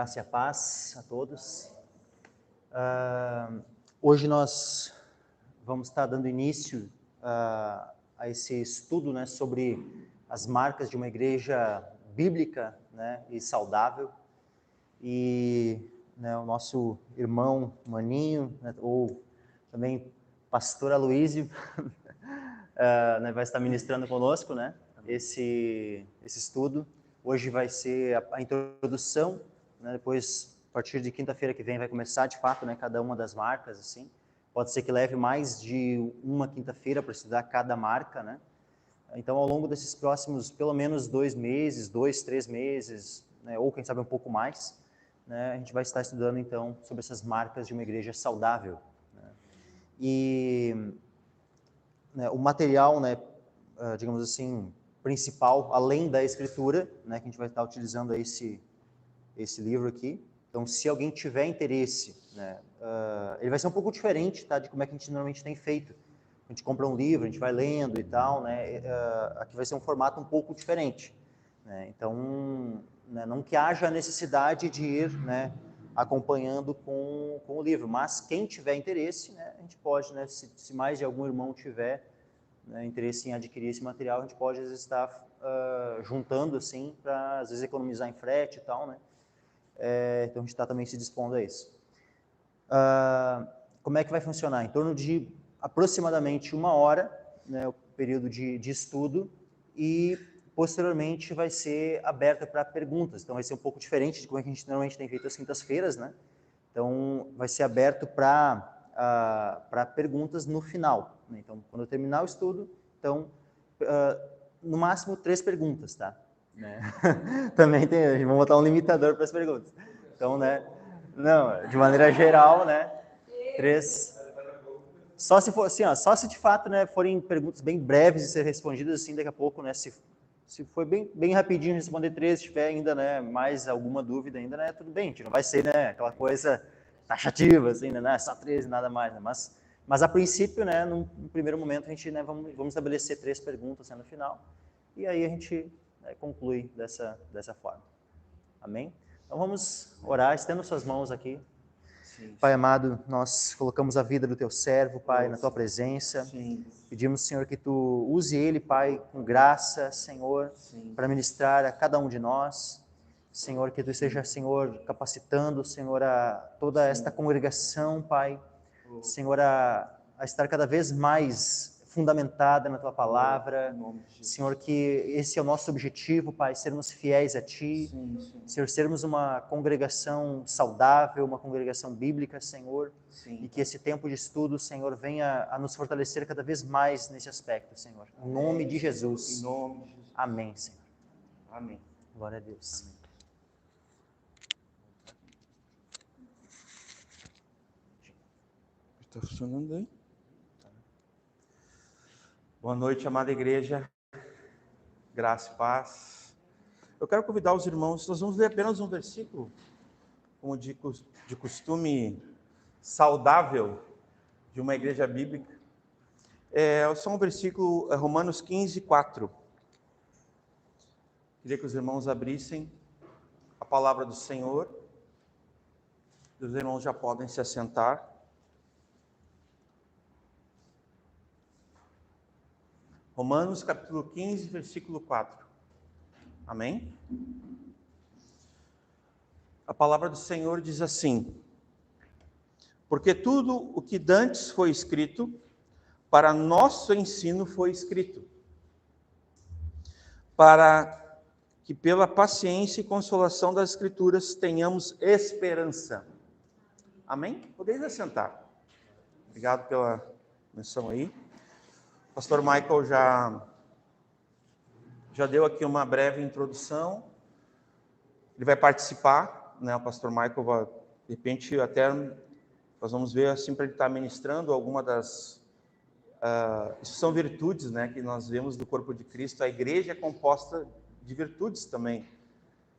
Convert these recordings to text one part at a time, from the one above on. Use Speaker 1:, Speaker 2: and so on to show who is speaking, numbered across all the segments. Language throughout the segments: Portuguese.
Speaker 1: Graça e a paz a todos. Hoje nós vamos estar dando início a esse estudo, né, sobre as marcas de uma igreja bíblica, né, e saudável. E né, o nosso irmão Maninho, né, ou também pastor Aloísio, né, vai estar ministrando conosco, né, esse estudo. Hoje vai ser a introdução, né, depois, a partir de quinta-feira que vem, vai começar, de fato, né, cada uma das marcas, assim. Pode ser que leve mais de uma quinta-feira para estudar cada marca, né. Então, ao longo desses próximos, pelo menos 2 meses, 2, 3 meses, né, ou quem sabe um pouco mais, né, a gente vai estar estudando, então, sobre essas marcas de uma igreja saudável, né. E né, o material, né, digamos assim, principal, além da escritura, né, que a gente vai estar utilizando esse livro aqui. Então, se alguém tiver interesse, né, ele vai ser um pouco diferente, tá, de como é que a gente normalmente tem feito. A gente compra um livro, a gente vai lendo e tal, né, aqui vai ser um formato um pouco diferente, né, então, né, não que haja a necessidade de ir, né, acompanhando com o livro, mas quem tiver interesse, né, a gente pode, né, se mais de algum irmão tiver, né, interesse em adquirir esse material, a gente pode, às vezes, estar juntando, assim, para, às vezes, economizar em frete e tal, né, então a gente está também se dispondo a isso. Como é que vai funcionar? Em torno de aproximadamente 1 hora, né, o período de estudo, e posteriormente vai ser aberta para perguntas. Então vai ser um pouco diferente de como é que a gente normalmente tem feito as quintas-feiras, né? Então vai ser aberto para perguntas no final, né? Então, quando eu terminar o estudo, então, no máximo 3 perguntas, tá? Né? Também vamos botar um limitador para as perguntas. Então, né? Não, de maneira geral, né? 3. Só se for assim, ó, só se de fato, né, forem perguntas bem breves de ser respondidas assim daqui a pouco, né? Se for bem rapidinho responder 3, se tiver ainda, né, mais alguma dúvida ainda, né, tudo bem, a gente não vai ser, né, aquela coisa taxativa, assim, né, só 3 e nada mais, né? Mas a princípio, né, no primeiro momento, a gente, né, vamos estabelecer 3 perguntas, né, no final, e aí a gente, né, conclui dessa forma. Amém? Então vamos orar, estenda suas mãos aqui. Sim. Pai amado, nós colocamos a vida do teu servo, Pai, na tua presença. Sim. Pedimos, Senhor, que tu use ele, Pai, com graça, Senhor, para ministrar a cada um de nós. Senhor, que tu esteja, Senhor, capacitando, Senhor, a toda esta congregação, Pai. Senhor, a estar cada vez mais fundamentada na tua palavra. Senhor, que esse é o nosso objetivo, Pai, sermos fiéis a ti. Senhor, sermos uma congregação saudável, uma congregação bíblica, Senhor. E que esse tempo de estudo, Senhor, venha a nos fortalecer cada vez mais nesse aspecto, Senhor. Em nome de Jesus. Em nome de Jesus. Amém, Senhor. Amém. Glória a Deus. Amém.
Speaker 2: Está funcionando aí? Boa noite, amada igreja. Graça e paz. Eu quero convidar os irmãos, nós vamos ler apenas um versículo, como de costume saudável de uma igreja bíblica. É só um versículo, Romanos 15, 4. Queria que os irmãos abrissem a palavra do Senhor. Os irmãos já podem se assentar. Romanos capítulo 15, versículo 4. Amém? A palavra do Senhor diz assim: porque tudo o que dantes foi escrito, para nosso ensino foi escrito, para que pela paciência e consolação das Escrituras tenhamos esperança. Amém? Podeis assentar. Obrigado pela menção aí. O pastor Michael já deu aqui uma breve introdução. Ele vai participar, né? O pastor Michael vai, de repente, até nós vamos ver assim para ele estar ministrando alguma das isso são virtudes, né, que nós vemos do corpo de Cristo. A igreja é composta de virtudes também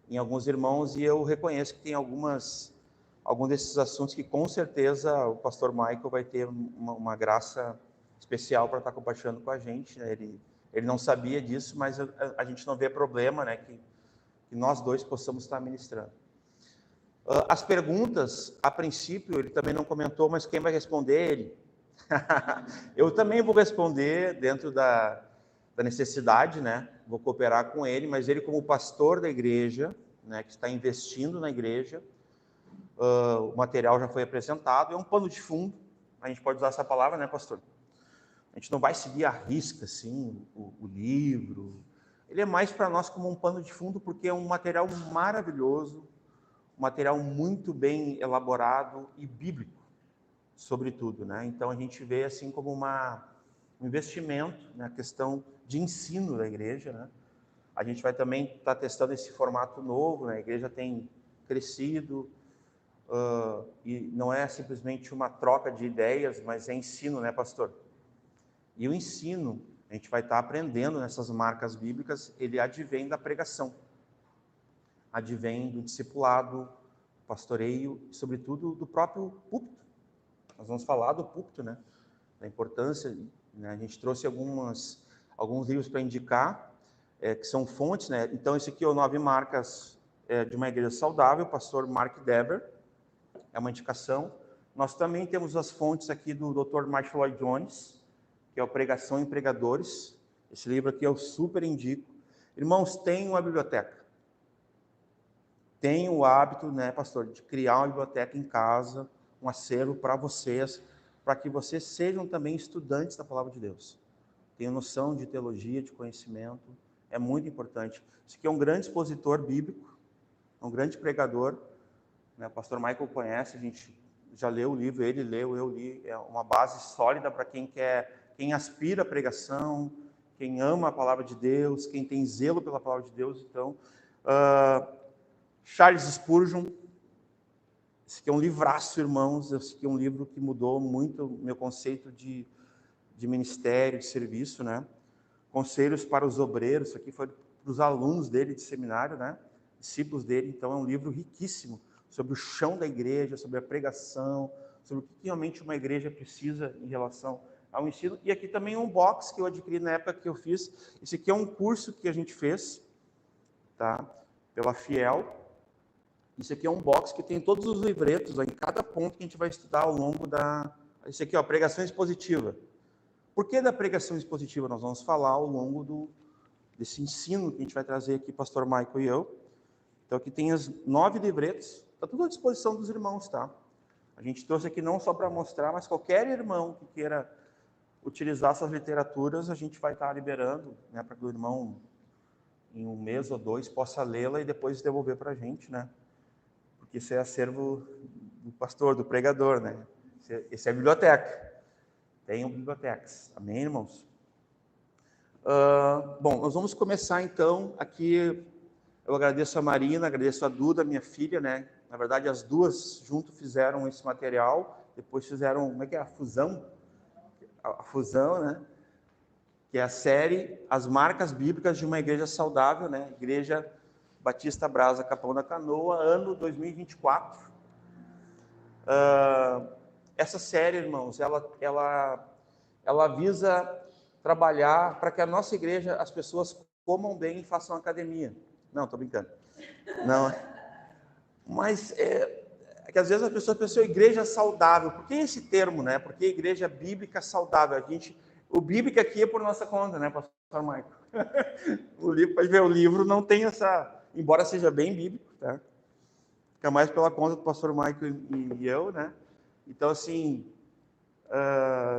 Speaker 2: em alguns irmãos, e eu reconheço que tem alguns desses assuntos que com certeza o pastor Michael vai ter uma graça especial para estar compartilhando com a gente, né? Ele não sabia disso, mas a gente não vê problema, né, que nós dois possamos estar ministrando. As perguntas, a princípio, ele também não comentou, mas quem vai responder? Ele. Eu também vou responder dentro da necessidade, né? Vou cooperar com ele, mas ele como pastor da igreja, né, que está investindo na igreja, o material já foi apresentado, é um pano de fundo, a gente pode usar essa palavra, né, pastor? A gente não vai seguir à risca, assim, o livro. Ele é mais para nós como um pano de fundo, porque é um material maravilhoso, um material muito bem elaborado e bíblico, sobretudo, né? Então a gente vê assim como um investimento na questão de ensino da igreja, né? A gente vai também estar testando esse formato novo, né? A igreja tem crescido, e não é simplesmente uma troca de ideias, mas é ensino, né, pastor? E o ensino, a gente vai estar aprendendo nessas marcas bíblicas, ele advém da pregação, advém do discipulado, pastoreio, e sobretudo do próprio púlpito. Nós vamos falar do púlpito, né? Da importância, né? A gente trouxe alguns livros para indicar, que são fontes, né? Então, esse aqui é o 9 Marcas de uma Igreja Saudável, pastor Mark Dever, é uma indicação. Nós também temos as fontes aqui do Dr. Martin Lloyd Jones, que é o Pregação em Pregadores. Esse livro aqui eu super indico. Irmãos, tenham uma biblioteca. Tenham o hábito, né, pastor, de criar uma biblioteca em casa, um acervo para vocês, para que vocês sejam também estudantes da Palavra de Deus. Tenham noção de teologia, de conhecimento, é muito importante. Esse aqui é um grande expositor bíblico, um grande pregador, né? O pastor Michael conhece, a gente já leu o livro, ele leu, eu li, é uma base sólida para quem aspira à pregação, quem ama a Palavra de Deus, quem tem zelo pela Palavra de Deus. Então, Charles Spurgeon, esse aqui é um livraço, irmãos, esse aqui é um livro que mudou muito o meu conceito de ministério, de serviço, né? Conselhos para os obreiros, isso aqui foi para os alunos dele de seminário, né? Discípulos dele, então é um livro riquíssimo sobre o chão da igreja, sobre a pregação, sobre o que realmente uma igreja precisa em relação ao ensino. E aqui também um box que eu adquiri na época que eu fiz. Esse aqui é um curso que a gente fez, tá? Pela Fiel. Isso aqui é um box que tem todos os livretos, ó, em cada ponto que a gente vai estudar ao longo da... Esse aqui, ó, pregação expositiva. Por que da pregação expositiva? Nós vamos falar ao longo desse ensino que a gente vai trazer aqui, pastor Michael e eu. Então aqui tem os 9 livretos, está tudo à disposição dos irmãos, tá? A gente trouxe aqui não só para mostrar, mas qualquer irmão que queira utilizar essas literaturas, a gente vai estar liberando, né, para que o irmão, em 1 mês ou 2, possa lê-la e depois devolver para a gente, né? Porque isso é acervo do pastor, do pregador, né? Esse é a biblioteca. Tenham bibliotecas. Amém, irmãos? Bom, nós vamos começar então aqui. Eu agradeço a Marina, agradeço a Duda, minha filha, né? Na verdade, as duas junto fizeram esse material, depois fizeram, como é que é? A fusão, né? Que é a série As Marcas Bíblicas de uma Igreja Saudável, né? Igreja Batista Brasa, Capão da Canoa, ano 2024. Essa série, irmãos, ela visa trabalhar para que a nossa igreja, as pessoas comam bem e façam academia. Não, estou brincando. Não, mas é que às vezes as pessoas pensam igreja saudável. Por que esse termo, né? Porque igreja bíblica saudável. O bíblico aqui é por nossa conta, né, pastor Michael? O livro, pode ver, o livro não tem essa, embora seja bem bíblico, tá? Fica mais pela conta do pastor Michael e eu, né? Então, assim,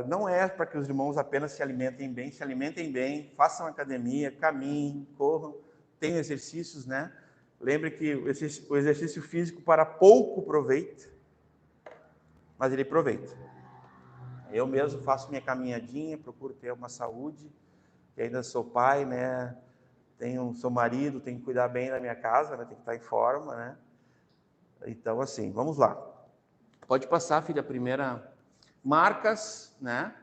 Speaker 2: não é para que os irmãos apenas se alimentem bem, façam academia, caminhem, corram, tenham exercícios, né? Lembre que o exercício físico para pouco proveito, mas ele proveita. Eu mesmo faço minha caminhadinha, procuro ter uma saúde, que ainda sou pai, né? Sou marido, tenho que cuidar bem da minha casa, né? Tem que estar em forma, né? Então, assim, vamos lá. Pode passar, filha, a primeira. Marcas, né?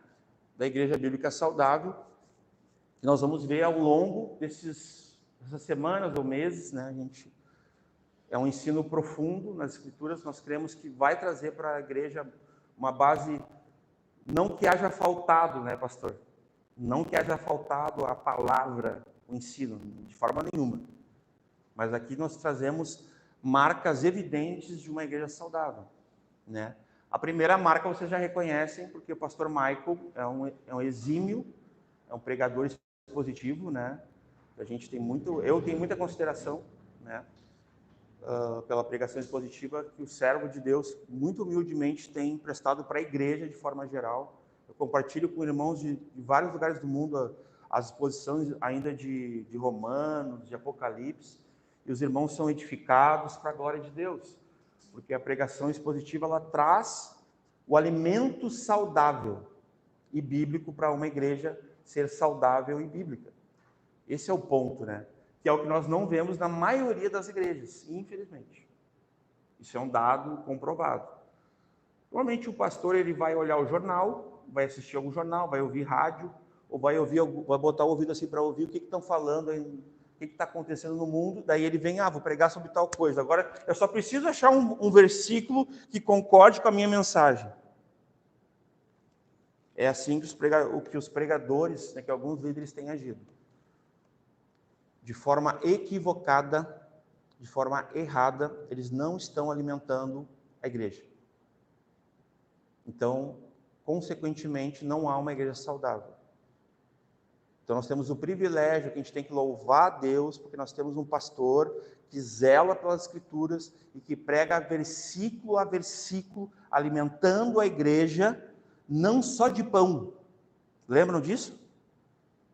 Speaker 2: Da Igreja Bíblica Saudável. Nós vamos ver ao longo dessas semanas ou meses, né? É um ensino profundo nas Escrituras. Nós cremos que vai trazer para a igreja uma base, não que haja faltado, né, pastor? Não que haja faltado a palavra, o ensino, de forma nenhuma. Mas aqui nós trazemos marcas evidentes de uma igreja saudável, né? A primeira marca vocês já reconhecem, porque o pastor Michael é um exímio, é um pregador expositivo, né? Eu tenho muita consideração, né? Pela pregação expositiva que o servo de Deus, muito humildemente, tem prestado para a igreja de forma geral. Eu compartilho com irmãos de vários lugares do mundo as exposições ainda de Romanos, de Apocalipse, e os irmãos são edificados para a glória de Deus, porque a pregação expositiva ela traz o alimento saudável e bíblico para uma igreja ser saudável e bíblica. Esse é o ponto, né? Que é o que nós não vemos na maioria das igrejas, infelizmente. Isso é um dado comprovado. Normalmente o pastor ele vai olhar o jornal, vai assistir algum jornal, vai ouvir rádio, ou vai botar o ouvido assim para ouvir o que estão falando, o que está acontecendo no mundo. Daí ele vem, vou pregar sobre tal coisa. Agora eu só preciso achar um versículo que concorde com a minha mensagem. É assim que os pregadores, né, que alguns líderes têm agido. De forma equivocada, de forma errada, eles não estão alimentando a igreja. Então, consequentemente, não há uma igreja saudável. Então, nós temos o privilégio que a gente tem que louvar a Deus, porque nós temos um pastor que zela pelas Escrituras e que prega versículo a versículo, alimentando a igreja, não só de pão. Lembram disso?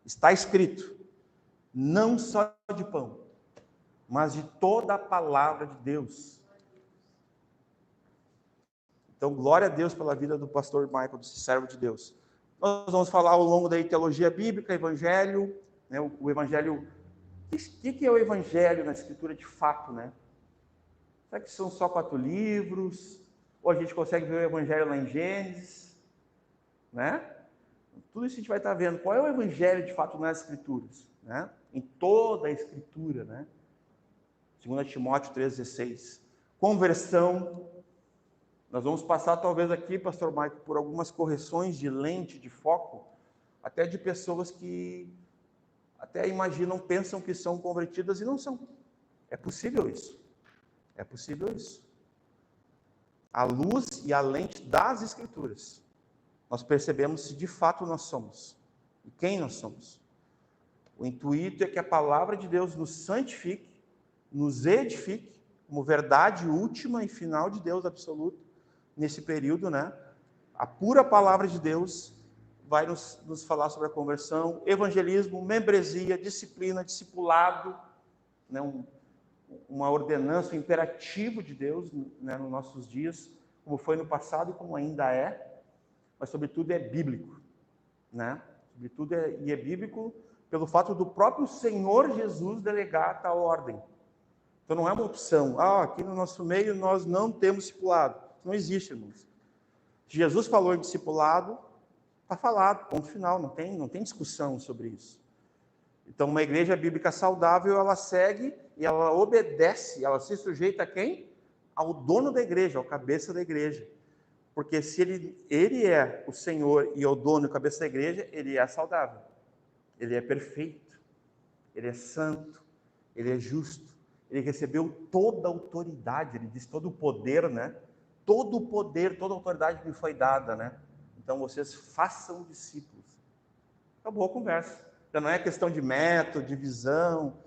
Speaker 2: Está escrito. Não só de pão, mas de toda a palavra de Deus. Então, glória a Deus pela vida do pastor Michael, desse servo de Deus. Nós vamos falar ao longo da teologia bíblica, evangelho, né, o evangelho. O que é o evangelho na escritura de fato, né? Será que são só 4 livros? Ou a gente consegue ver o evangelho lá em Gênesis? Né? Tudo isso a gente vai estar vendo. Qual é o evangelho de fato nas escrituras? Né? Em toda a escritura, né? 2 Timóteo 3,16. Conversão. Nós vamos passar talvez aqui, pastor Michael, por algumas correções de lente, de foco, até de pessoas que até imaginam, pensam que são convertidas e não são. É possível isso. É possível isso. A luz e a lente das escrituras. Nós percebemos se de fato nós somos. E quem nós somos. O intuito é que a palavra de Deus nos santifique, nos edifique, como verdade última e final de Deus absoluto, nesse período, né? A pura palavra de Deus vai nos falar sobre a conversão, evangelismo, membresia, disciplina, discipulado, né? Uma ordenança, um imperativo de Deus, né? Nos nossos dias, como foi no passado e como ainda é, mas sobretudo é bíblico, né? Sobretudo é bíblico pelo fato do próprio Senhor Jesus delegar tal ordem. Então não é uma opção. Aqui no nosso meio nós não temos discipulado. Não existe, irmãos. Jesus falou em discipulado, está falado, ponto final, não tem discussão sobre isso. Então uma igreja bíblica saudável, ela segue e ela obedece, ela se sujeita a quem? Ao dono da igreja, ao cabeça da igreja. Porque se ele é o Senhor e é o dono e cabeça da igreja, ele é saudável. Ele é perfeito, ele é santo, ele é justo, ele recebeu toda a autoridade, ele diz todo o poder, né? Todo o poder, toda a autoridade me foi dada, né? Então vocês façam discípulos. Acabou a conversa. Então não é questão de método, de visão.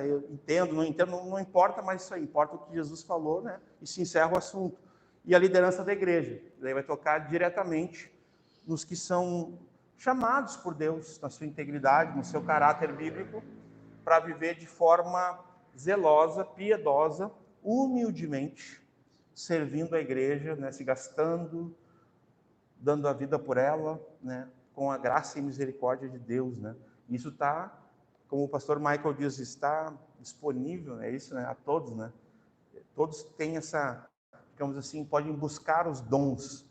Speaker 2: Eu entendo, não importa mais isso aí, importa o que Jesus falou, né? E se encerra o assunto. E a liderança da igreja, daí vai tocar diretamente nos que são chamados por Deus, na sua integridade, no seu caráter bíblico, para viver de forma zelosa, piedosa, humildemente, servindo a igreja, né, se gastando, dando a vida por ela, né, com a graça e misericórdia de Deus, né? Isso está, como o pastor Michael diz, está disponível, é isso, né, a todos, né? Todos têm essa, digamos assim, podem buscar os dons,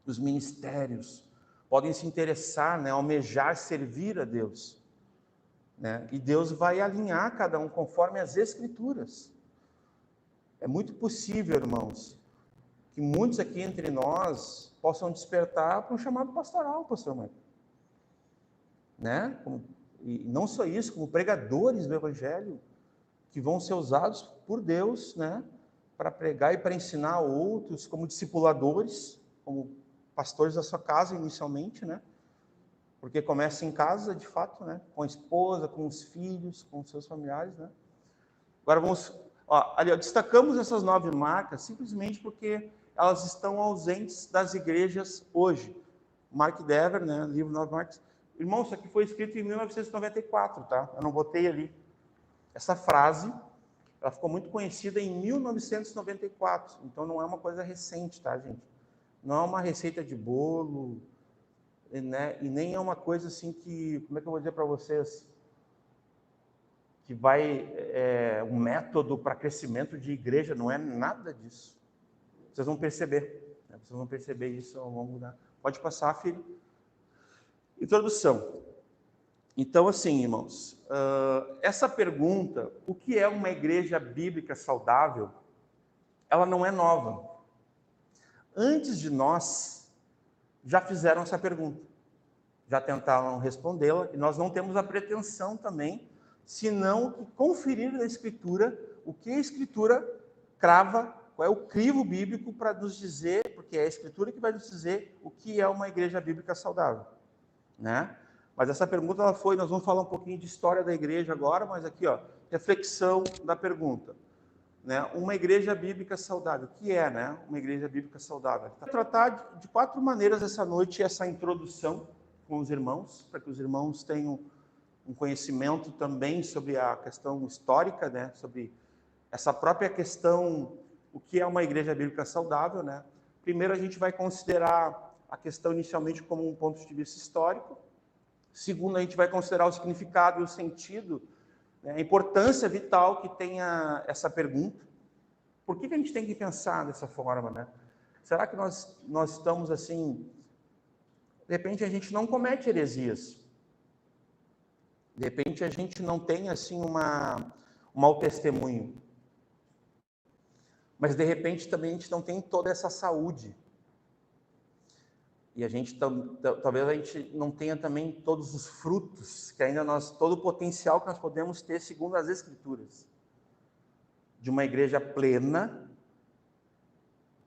Speaker 2: os ministérios, podem se interessar, né, almejar servir a Deus, né? E Deus vai alinhar cada um conforme as Escrituras. É muito possível, irmãos, que muitos aqui entre nós possam despertar para um chamado pastoral, pastor Michael, né? E não só isso, como pregadores do Evangelho, que vão ser usados por Deus, né, para pregar e para ensinar outros, como discipuladores, como pastores da sua casa inicialmente, né? Porque começa em casa, de fato, né? Com a esposa, com os filhos, com os seus familiares, né? Agora vamos, ali, destacamos essas 9 marcas simplesmente porque elas estão ausentes das igrejas hoje. Mark Dever, né? Livro 9 marcas. Irmão, isso aqui foi escrito em 1994, tá? Eu não botei ali. Essa frase, ela ficou muito conhecida em 1994. Então não é uma coisa recente, tá, gente? Não é uma receita de bolo, né? E nem é uma coisa assim que, como é que eu vou dizer para vocês, que vai um método para crescimento de igreja, não é nada disso. Vocês vão perceber, né? Vocês vão perceber isso ao longo da... Pode passar, filho. Introdução. Então, assim, irmãos, essa pergunta, o que é uma igreja bíblica saudável, ela não é nova. Antes de nós, já fizeram essa pergunta, já tentaram respondê-la, e nós não temos a pretensão também, senão conferir na Escritura o que a Escritura crava, qual é o crivo bíblico para nos dizer, porque é a Escritura que vai nos dizer o que é uma igreja bíblica saudável, né? Mas essa pergunta, nós vamos falar um pouquinho de história da igreja agora, mas aqui, reflexão da pergunta. Né? Uma igreja bíblica saudável. O que é, né? Uma igreja bíblica saudável? Vou tratar de 4 maneiras essa noite, essa introdução com os irmãos, para que os irmãos tenham um conhecimento também sobre a questão histórica, né? Sobre essa própria questão, o que é uma igreja bíblica saudável, né? Primeiro, a gente vai considerar a questão inicialmente como um ponto de vista histórico. Segundo, a gente vai considerar o significado e o sentido, né, a importância vital que tem essa pergunta. Por que a gente tem que pensar dessa forma, né? Será que nós estamos assim... De repente, a gente não comete heresias. De repente, a gente não tem assim um mau testemunho. Mas, de repente, também a gente não tem toda essa saúde. E a gente talvez a gente não tenha também todos os frutos que ainda todo o potencial que nós podemos ter segundo as Escrituras, de uma igreja plena,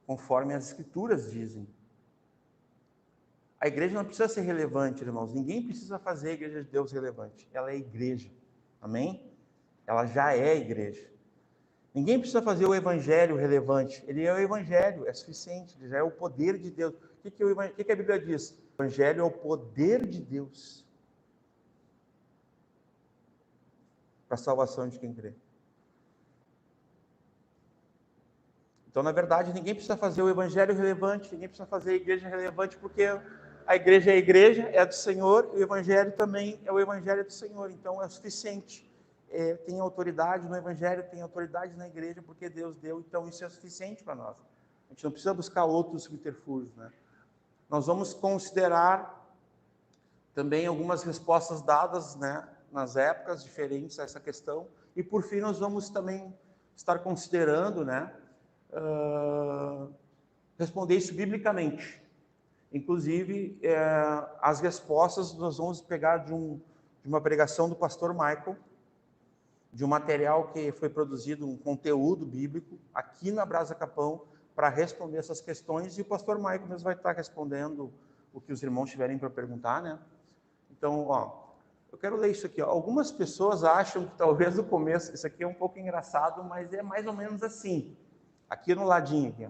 Speaker 2: conforme as Escrituras dizem. A igreja não precisa ser relevante, irmãos. Ninguém precisa fazer a igreja de Deus relevante. Ela é igreja. Amém? Ela já é igreja. Ninguém precisa fazer o evangelho relevante. Ele é o evangelho, é suficiente. Ele já é o poder de Deus. O que a Bíblia diz? O evangelho é o poder de Deus para a salvação de quem crê. Então, na verdade, ninguém precisa fazer o evangelho relevante, ninguém precisa fazer a igreja relevante, porque a igreja, é a do Senhor, e o evangelho também é o evangelho do Senhor. Então, é suficiente. Tem autoridade no evangelho, tem autoridade na igreja, porque Deus deu, então isso é suficiente para nós. A gente não precisa buscar outros subterfúgios, né? Nós vamos considerar também algumas respostas dadas, né, nas épocas diferentes a essa questão, e por fim nós vamos também estar considerando, né, responder isso biblicamente. Inclusive, as respostas nós vamos pegar de uma pregação do pastor Michael, de um material que foi produzido, um conteúdo bíblico, aqui na Brasa Capão, para responder essas questões, e o pastor Michael mesmo vai estar respondendo o que os irmãos tiverem para perguntar, né? Então, eu quero ler isso aqui. Algumas pessoas acham que talvez o começo, isso aqui é um pouco engraçado, mas é mais ou menos assim, aqui no ladinho aqui.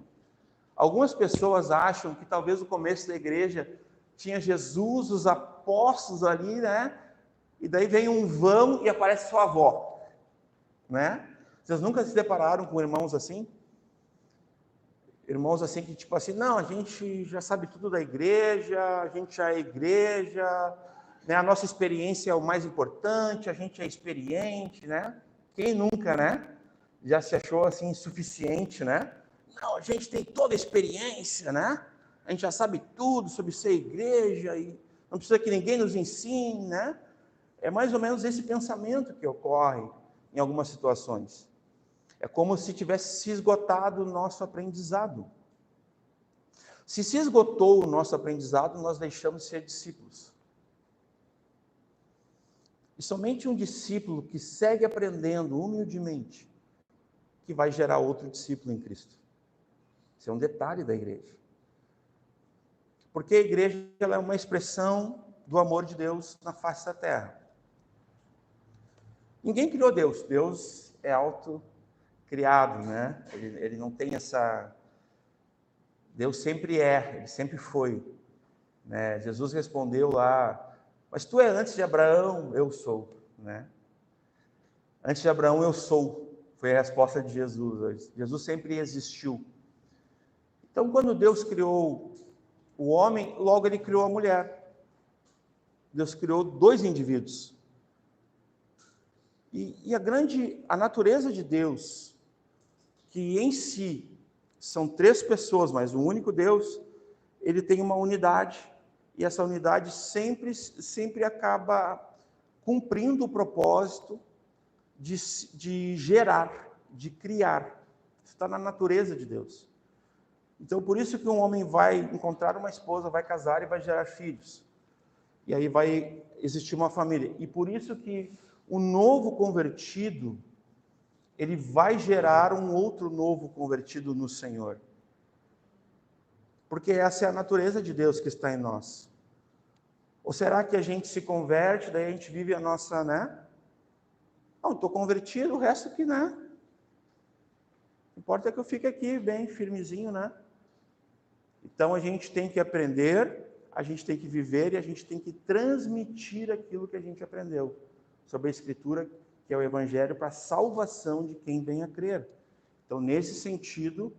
Speaker 2: Algumas pessoas acham que talvez o começo da igreja tinha Jesus, os apóstolos ali, né? E daí vem um vão e aparece sua avó, né? Vocês nunca se depararam com irmãos assim? Irmãos assim que tipo assim, não, a gente já sabe tudo da igreja, a gente já é igreja, né? A nossa experiência é o mais importante, a gente é experiente, né? Quem nunca, né? Já se achou assim suficiente, né? Não, a gente tem toda a experiência, né? A gente já sabe tudo sobre ser igreja e não precisa que ninguém nos ensine, né? É mais ou menos esse pensamento que ocorre em algumas situações. É como se tivesse se esgotado o nosso aprendizado. Se esgotou o nosso aprendizado, nós deixamos de ser discípulos. E somente um discípulo que segue aprendendo humildemente, que vai gerar outro discípulo em Cristo. Isso é um detalhe da igreja. Porque a igreja ela é uma expressão do amor de Deus na face da terra. Ninguém criou Deus. Deus é autocriado, né? Ele não tem essa... Deus sempre é, ele sempre foi. Né? Jesus respondeu lá, mas tu é antes de Abraão, eu sou. Né? Antes de Abraão, eu sou. Foi a resposta de Jesus. Jesus sempre existiu. Então, quando Deus criou o homem, logo ele criou a mulher. Deus criou dois indivíduos. E a natureza de Deus, que em si são três pessoas, mas um único Deus, ele tem uma unidade, e essa unidade sempre acaba cumprindo o propósito de gerar, de criar. Isso está na natureza de Deus. Então, por isso que um homem vai encontrar uma esposa, vai casar e vai gerar filhos. E aí vai existir uma família. E por isso que o novo convertido, ele vai gerar um outro novo convertido no Senhor. Porque essa é a natureza de Deus que está em nós. Ou será que a gente se converte, daí a gente vive a nossa, né? Não, estou convertido, o resto que, né? O que importa é que eu fique aqui bem firmezinho, né? Então a gente tem que aprender, a gente tem que viver e a gente tem que transmitir aquilo que a gente aprendeu sobre a Escritura, que é o Evangelho, para a salvação de quem vem a crer. Então, nesse sentido,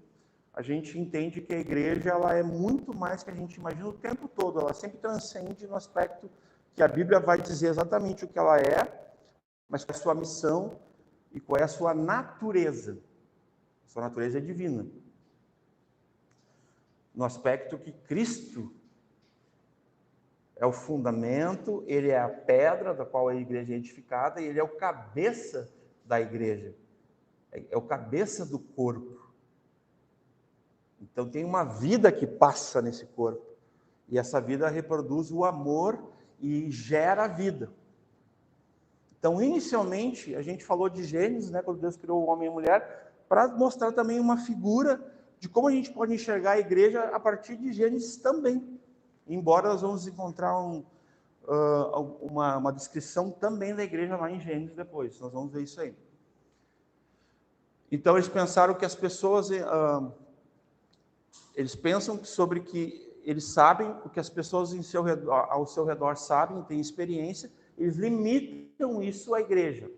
Speaker 2: a gente entende que a igreja ela é muito mais que a gente imagina o tempo todo. Ela sempre transcende no aspecto que a Bíblia vai dizer exatamente o que ela é, mas qual é a sua missão e qual é a sua natureza. Sua natureza é divina. No aspecto que Cristo é o fundamento, ele é a pedra da qual a igreja é edificada e ele é o cabeça da igreja. É o cabeça do corpo. Então tem uma vida que passa nesse corpo. E essa vida reproduz o amor e gera a vida. Então, inicialmente, a gente falou de Gênesis, né, quando Deus criou o homem e a mulher, para mostrar também uma figura de como a gente pode enxergar a igreja a partir de Gênesis também. Embora nós vamos encontrar uma descrição também da igreja lá em Gênesis depois. Nós vamos ver isso aí. Então, eles pensaram que as pessoas... eles pensam sobre que eles sabem o que as pessoas ao seu redor sabem, têm experiência, eles limitam isso à igreja.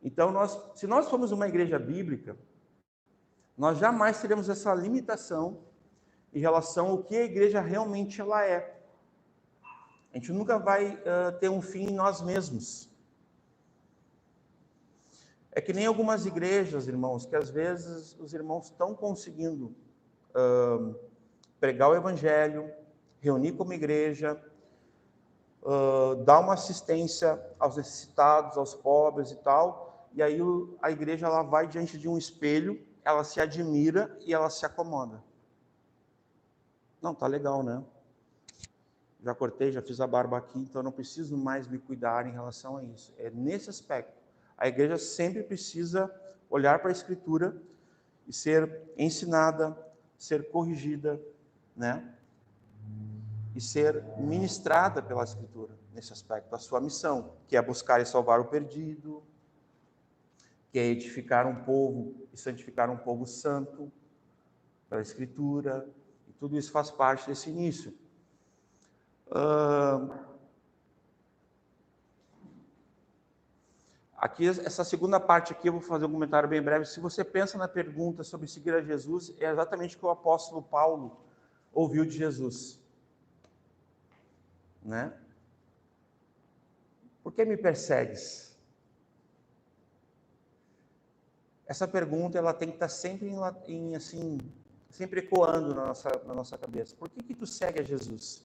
Speaker 2: Então, se nós formos uma igreja bíblica, nós jamais teremos essa limitação em relação ao que a igreja realmente ela é. A gente nunca vai ter um fim em nós mesmos. É que nem algumas igrejas, irmãos, que às vezes os irmãos estão conseguindo pregar o evangelho, reunir como igreja, dar uma assistência aos necessitados, aos pobres e tal, e aí a igreja ela vai diante de um espelho, ela se admira e ela se acomoda. Não, tá legal, né? Já cortei, já fiz a barba aqui, então não preciso mais me cuidar em relação a isso. É nesse aspecto. A igreja sempre precisa olhar para a Escritura e ser ensinada, ser corrigida, né? E ser ministrada pela Escritura, nesse aspecto. A sua missão, que é buscar e salvar o perdido, que é edificar um povo e santificar um povo santo pela Escritura, e tudo isso faz parte desse início. Aqui, essa segunda parte aqui, eu vou fazer um comentário bem breve. Se você pensa na pergunta sobre seguir a Jesus, é exatamente o que o apóstolo Paulo ouviu de Jesus. Né? Por que me persegues? Essa pergunta ela tem que estar sempre sempre ecoando na nossa cabeça. Por que tu segue a Jesus?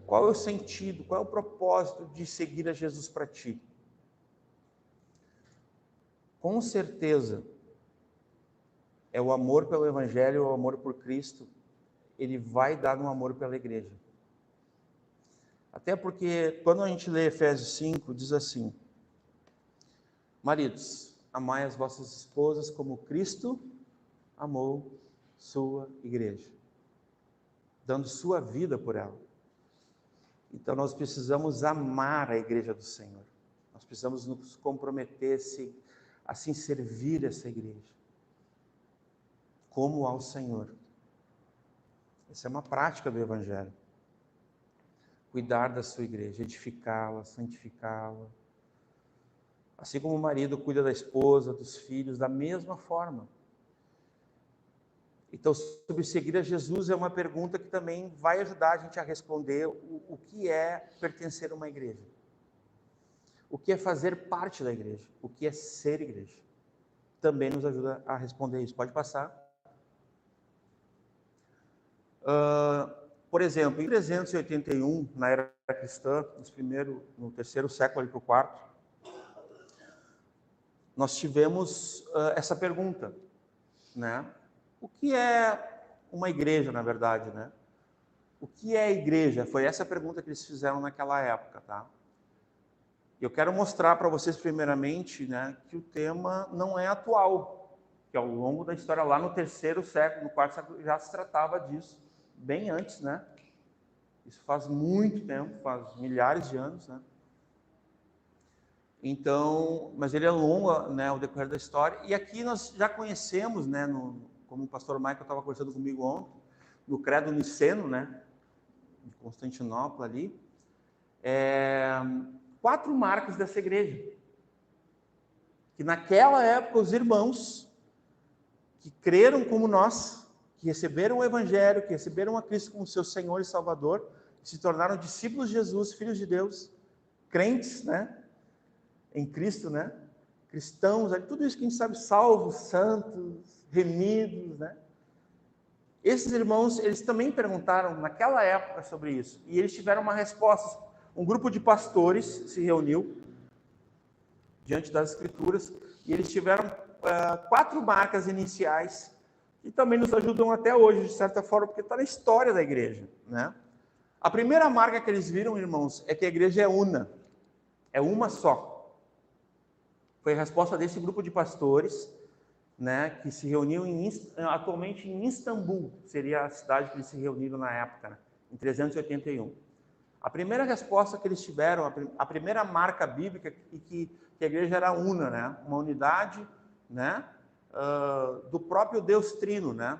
Speaker 2: Qual é o sentido, qual é o propósito de seguir a Jesus para ti? Com certeza, é o amor pelo Evangelho, o amor por Cristo, ele vai dar um amor pela igreja. Até porque, quando a gente lê Efésios 5, diz assim, Maridos, amai as vossas esposas como Cristo amou sua igreja, dando sua vida por ela. Então nós precisamos amar a igreja do Senhor. Nós precisamos nos comprometer assim servir essa igreja como ao Senhor. Essa é uma prática do Evangelho. Cuidar da sua igreja, edificá-la, santificá-la. Assim como o marido cuida da esposa, dos filhos, da mesma forma. Então, sobre seguir a Jesus é uma pergunta que também vai ajudar a gente a responder o que é pertencer a uma igreja. O que é fazer parte da igreja? O que é ser igreja? Também nos ajuda a responder isso. Pode passar. Por exemplo, em 381, na era cristã, no terceiro século para o quarto, nós tivemos essa pergunta, né? O que é uma igreja, na verdade, né? O que é igreja? Foi essa a pergunta que eles fizeram naquela época, tá? Eu quero mostrar para vocês, primeiramente, né, que o tema não é atual, que ao longo da história, lá no terceiro século, no quarto século, já se tratava disso, bem antes, né? Isso faz muito tempo, faz milhares de anos, né? Então, mas ele é longo, né, ao decorrer da história. E aqui nós já conhecemos, né, como o pastor Michael estava conversando comigo ontem, no Credo Niceno, né, de Constantinopla ali, 4 marcas dessa igreja. Que naquela época os irmãos que creram como nós, que receberam o Evangelho, que receberam a Cristo como seu Senhor e Salvador, se tornaram discípulos de Jesus, filhos de Deus, crentes, né, em Cristo, né, cristãos, tudo isso que a gente sabe, salvos, santos, remidos, né. Esses irmãos, eles também perguntaram naquela época sobre isso, e eles tiveram uma resposta. Um grupo de pastores se reuniu diante das Escrituras, e eles tiveram 4 marcas iniciais, que também nos ajudam até hoje, de certa forma, porque está na história da igreja, né? A primeira marca que eles viram, irmãos, é que a igreja é una, é uma só. Foi a resposta desse grupo de pastores, né, que se reuniu atualmente em Istambul, seria a cidade que eles se reuniram na época, né, em 381. A primeira resposta que eles tiveram, a primeira marca bíblica, que a igreja era una, né, uma unidade, né, do próprio Deus Trino, né.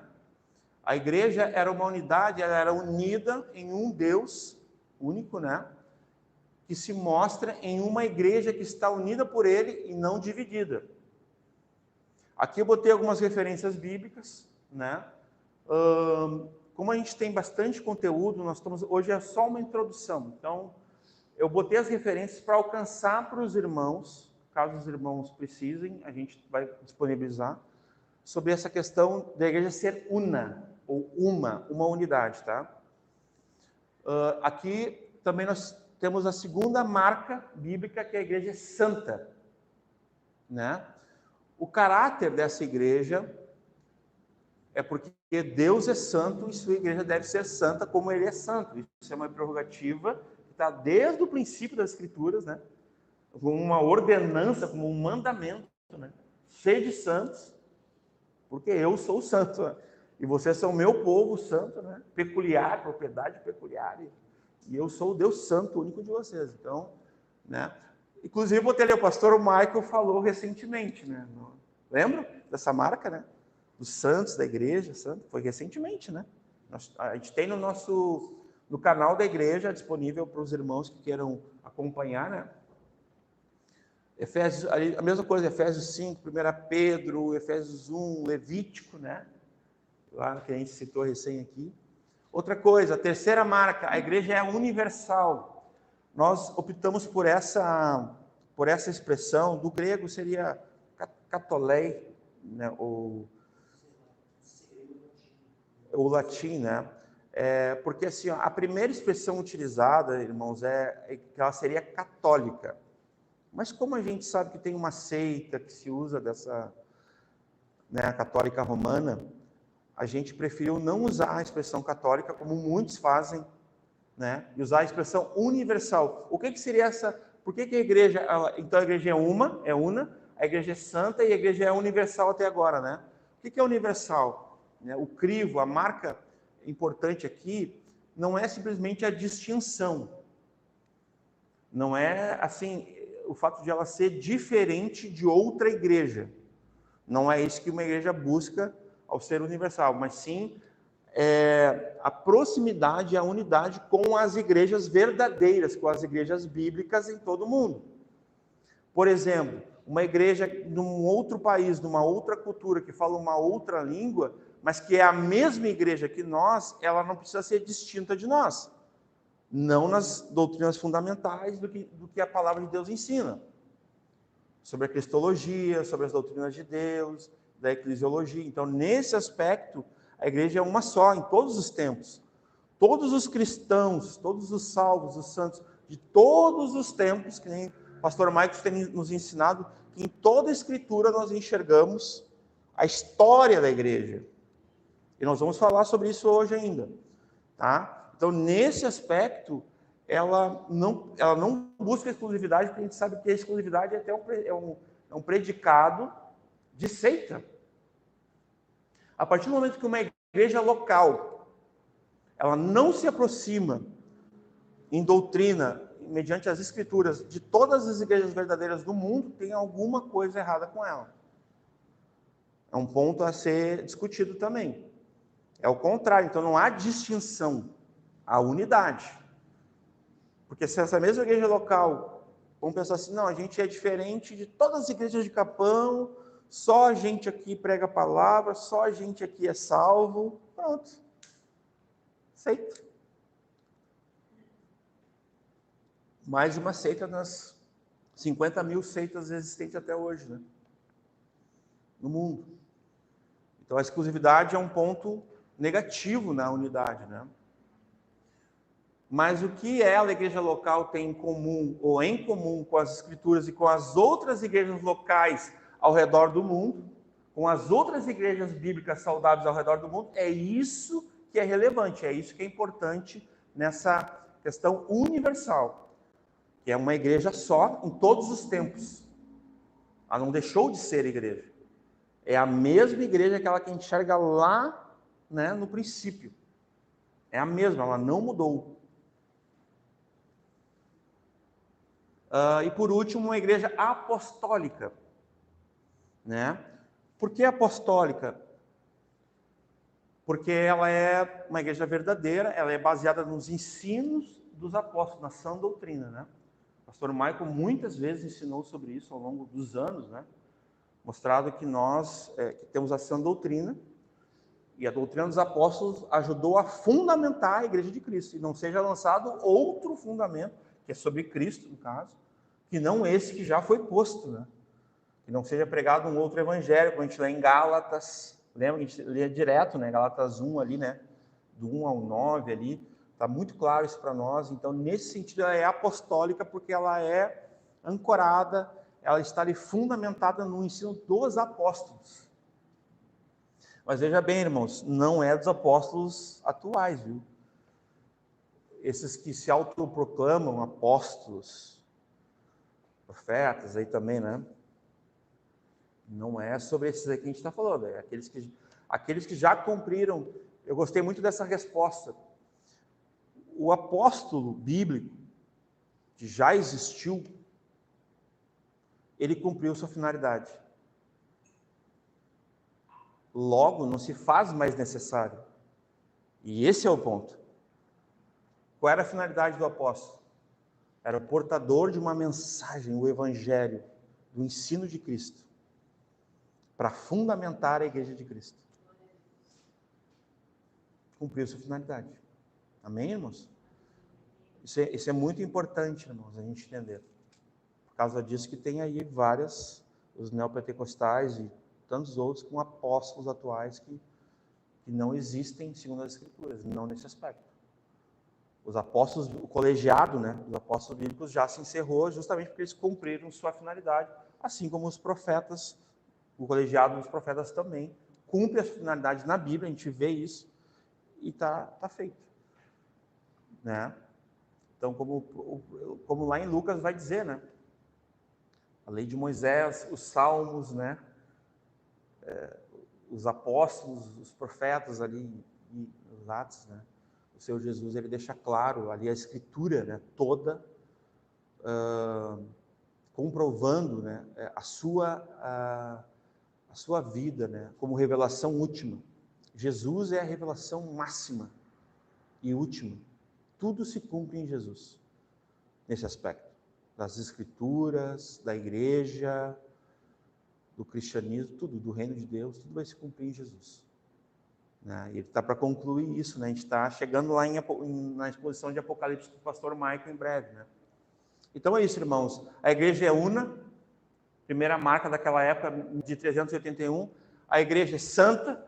Speaker 2: A igreja era uma unidade, ela era unida em um Deus único, né, que se mostra em uma igreja que está unida por Ele e não dividida. Aqui eu botei algumas referências bíblicas, né? Como a gente tem bastante conteúdo, hoje é só uma introdução. Então, eu botei as referências para alcançar para os irmãos, caso os irmãos precisem, a gente vai disponibilizar, sobre essa questão da igreja ser una, ou uma unidade, tá? Aqui também nós temos a segunda marca bíblica, que é a igreja santa, né? O caráter dessa igreja é porque Deus é santo e sua igreja deve ser santa como Ele é santo. Isso é uma prerrogativa que está desde o princípio das Escrituras, né? Como uma ordenança, como um mandamento, né? Sede santos, porque eu sou santo, né? E vocês são meu povo santo, né? Peculiar, propriedade peculiar. E eu sou o Deus santo, único de vocês. Então, né? Inclusive, o pastor Michael falou recentemente, né? Lembra dessa marca, né? Dos santos da igreja, santo, foi recentemente, né? A gente tem no canal da igreja disponível para os irmãos que queiram acompanhar, né? Efésios, a mesma coisa, Efésios 5, 1 Pedro, Efésios 1, Levítico, né? Lá que a gente citou recém aqui. Outra coisa, a terceira marca, a igreja é universal. Nós optamos por essa expressão, do grego seria katolei, né? O latim, né? Porque assim, a primeira expressão utilizada, irmãos, que ela seria católica. Mas como a gente sabe que tem uma seita que se usa dessa, né, a católica romana, a gente preferiu não usar a expressão católica como muitos fazem, né? E usar a expressão universal. O que seria essa? Por que a igreja? Então a igreja é una, a igreja é santa e a igreja é universal até agora, né? O que é universal? O crivo, a marca importante aqui, não é simplesmente a distinção. Não é, assim, o fato de ela ser diferente de outra igreja. Não é isso que uma igreja busca ao ser universal, mas sim a proximidade e a unidade com as igrejas verdadeiras, com as igrejas bíblicas em todo o mundo. Por exemplo, uma igreja num outro país, numa outra cultura, que fala uma outra língua, mas que é a mesma igreja que nós, ela não precisa ser distinta de nós. Não nas doutrinas fundamentais do que a palavra de Deus ensina. Sobre a cristologia, sobre as doutrinas de Deus, da eclesiologia. Então, nesse aspecto, a igreja é uma só, em todos os tempos. Todos os cristãos, todos os salvos, os santos, de todos os tempos, que nem o pastor Marcos tem nos ensinado, que em toda a Escritura nós enxergamos a história da igreja. E nós vamos falar sobre isso hoje ainda. Tá? Então, nesse aspecto, ela não busca exclusividade, porque a gente sabe que a exclusividade é até um predicado de seita. A partir do momento que uma igreja local, ela não se aproxima em doutrina, mediante as escrituras, de todas as igrejas verdadeiras do mundo, tem alguma coisa errada com ela. É um ponto a ser discutido também. É o contrário, então não há distinção, há unidade. Porque se essa mesma igreja local, vamos pensar assim, não, a gente é diferente de todas as igrejas de Capão, só a gente aqui prega a palavra, só a gente aqui é salvo, pronto. Seita. Mais uma seita nas 50 mil seitas existentes até hoje, né? No mundo. Então a exclusividade é um ponto negativo na unidade, né? Mas o que ela, a igreja local, tem em comum, ou em comum com as escrituras e com as outras igrejas locais ao redor do mundo, com as outras igrejas bíblicas saudáveis ao redor do mundo, é isso que é relevante, é isso que é importante nessa questão universal, que é uma igreja só em todos os tempos. Ela não deixou de ser igreja. É a mesma igreja, aquela que a gente enxerga lá, né, no princípio. É a mesma, ela não mudou. E por último, uma igreja apostólica, né? Por que apostólica? Porque ela é uma igreja verdadeira, ela é baseada nos ensinos dos apóstolos, na sã doutrina, né? O pastor Michael muitas vezes ensinou sobre isso ao longo dos anos, né? Mostrado que nós que temos a sã doutrina, e a doutrina dos apóstolos ajudou a fundamentar a igreja de Cristo, e não seja lançado outro fundamento, que é sobre Cristo, no caso, que não esse que já foi posto, né? Que não seja pregado um outro evangelho, como a gente lê em Gálatas, lembra que a gente lê direto, né? Gálatas 1 ali, né? Do 1 ao 9 ali, está muito claro isso para nós. Então, nesse sentido, ela é apostólica porque ela é ancorada, ela está ali fundamentada no ensino dos apóstolos. Mas veja bem, irmãos, não é dos apóstolos atuais, viu? Esses que se autoproclamam apóstolos, profetas aí também, né? Não é sobre esses aqui que a gente está falando, é aqueles que já cumpriram. Eu gostei muito dessa resposta. O apóstolo bíblico, que já existiu, ele cumpriu sua finalidade. Logo, não se faz mais necessário. E esse é o ponto. Qual era a finalidade do apóstolo? Era o portador de uma mensagem, o evangelho, do ensino de Cristo, para fundamentar a igreja de Cristo. Cumpriu sua finalidade. Amém, irmãos? Isso é muito importante, irmãos, a gente entender. Por causa disso que tem aí os neopentecostais e tantos outros com apóstolos atuais que não existem segundo as Escrituras, não nesse aspecto. Os apóstolos, o colegiado, né, os apóstolos bíblicos já se encerrou justamente porque eles cumpriram sua finalidade, assim como os profetas, o colegiado dos profetas também cumpre a finalidade na Bíblia, a gente vê isso e tá feito, né? Então, como lá em Lucas vai dizer, né? A lei de Moisés, os salmos, né? Os apóstolos, os profetas ali, e os Atos, né? O Senhor Jesus, ele deixa claro ali a Escritura, né? Toda, comprovando, né? A sua vida, né? Como revelação última. Jesus é a revelação máxima e última. Tudo se cumpre em Jesus, nesse aspecto. Das Escrituras, da igreja, do cristianismo, tudo, do reino de Deus, tudo vai se cumprir em Jesus. Né? E ele está para concluir isso, né? A gente está chegando lá na exposição de Apocalipse do pastor Michael em breve, né? Então é isso, irmãos. A igreja é una, primeira marca daquela época de 381. A igreja é santa,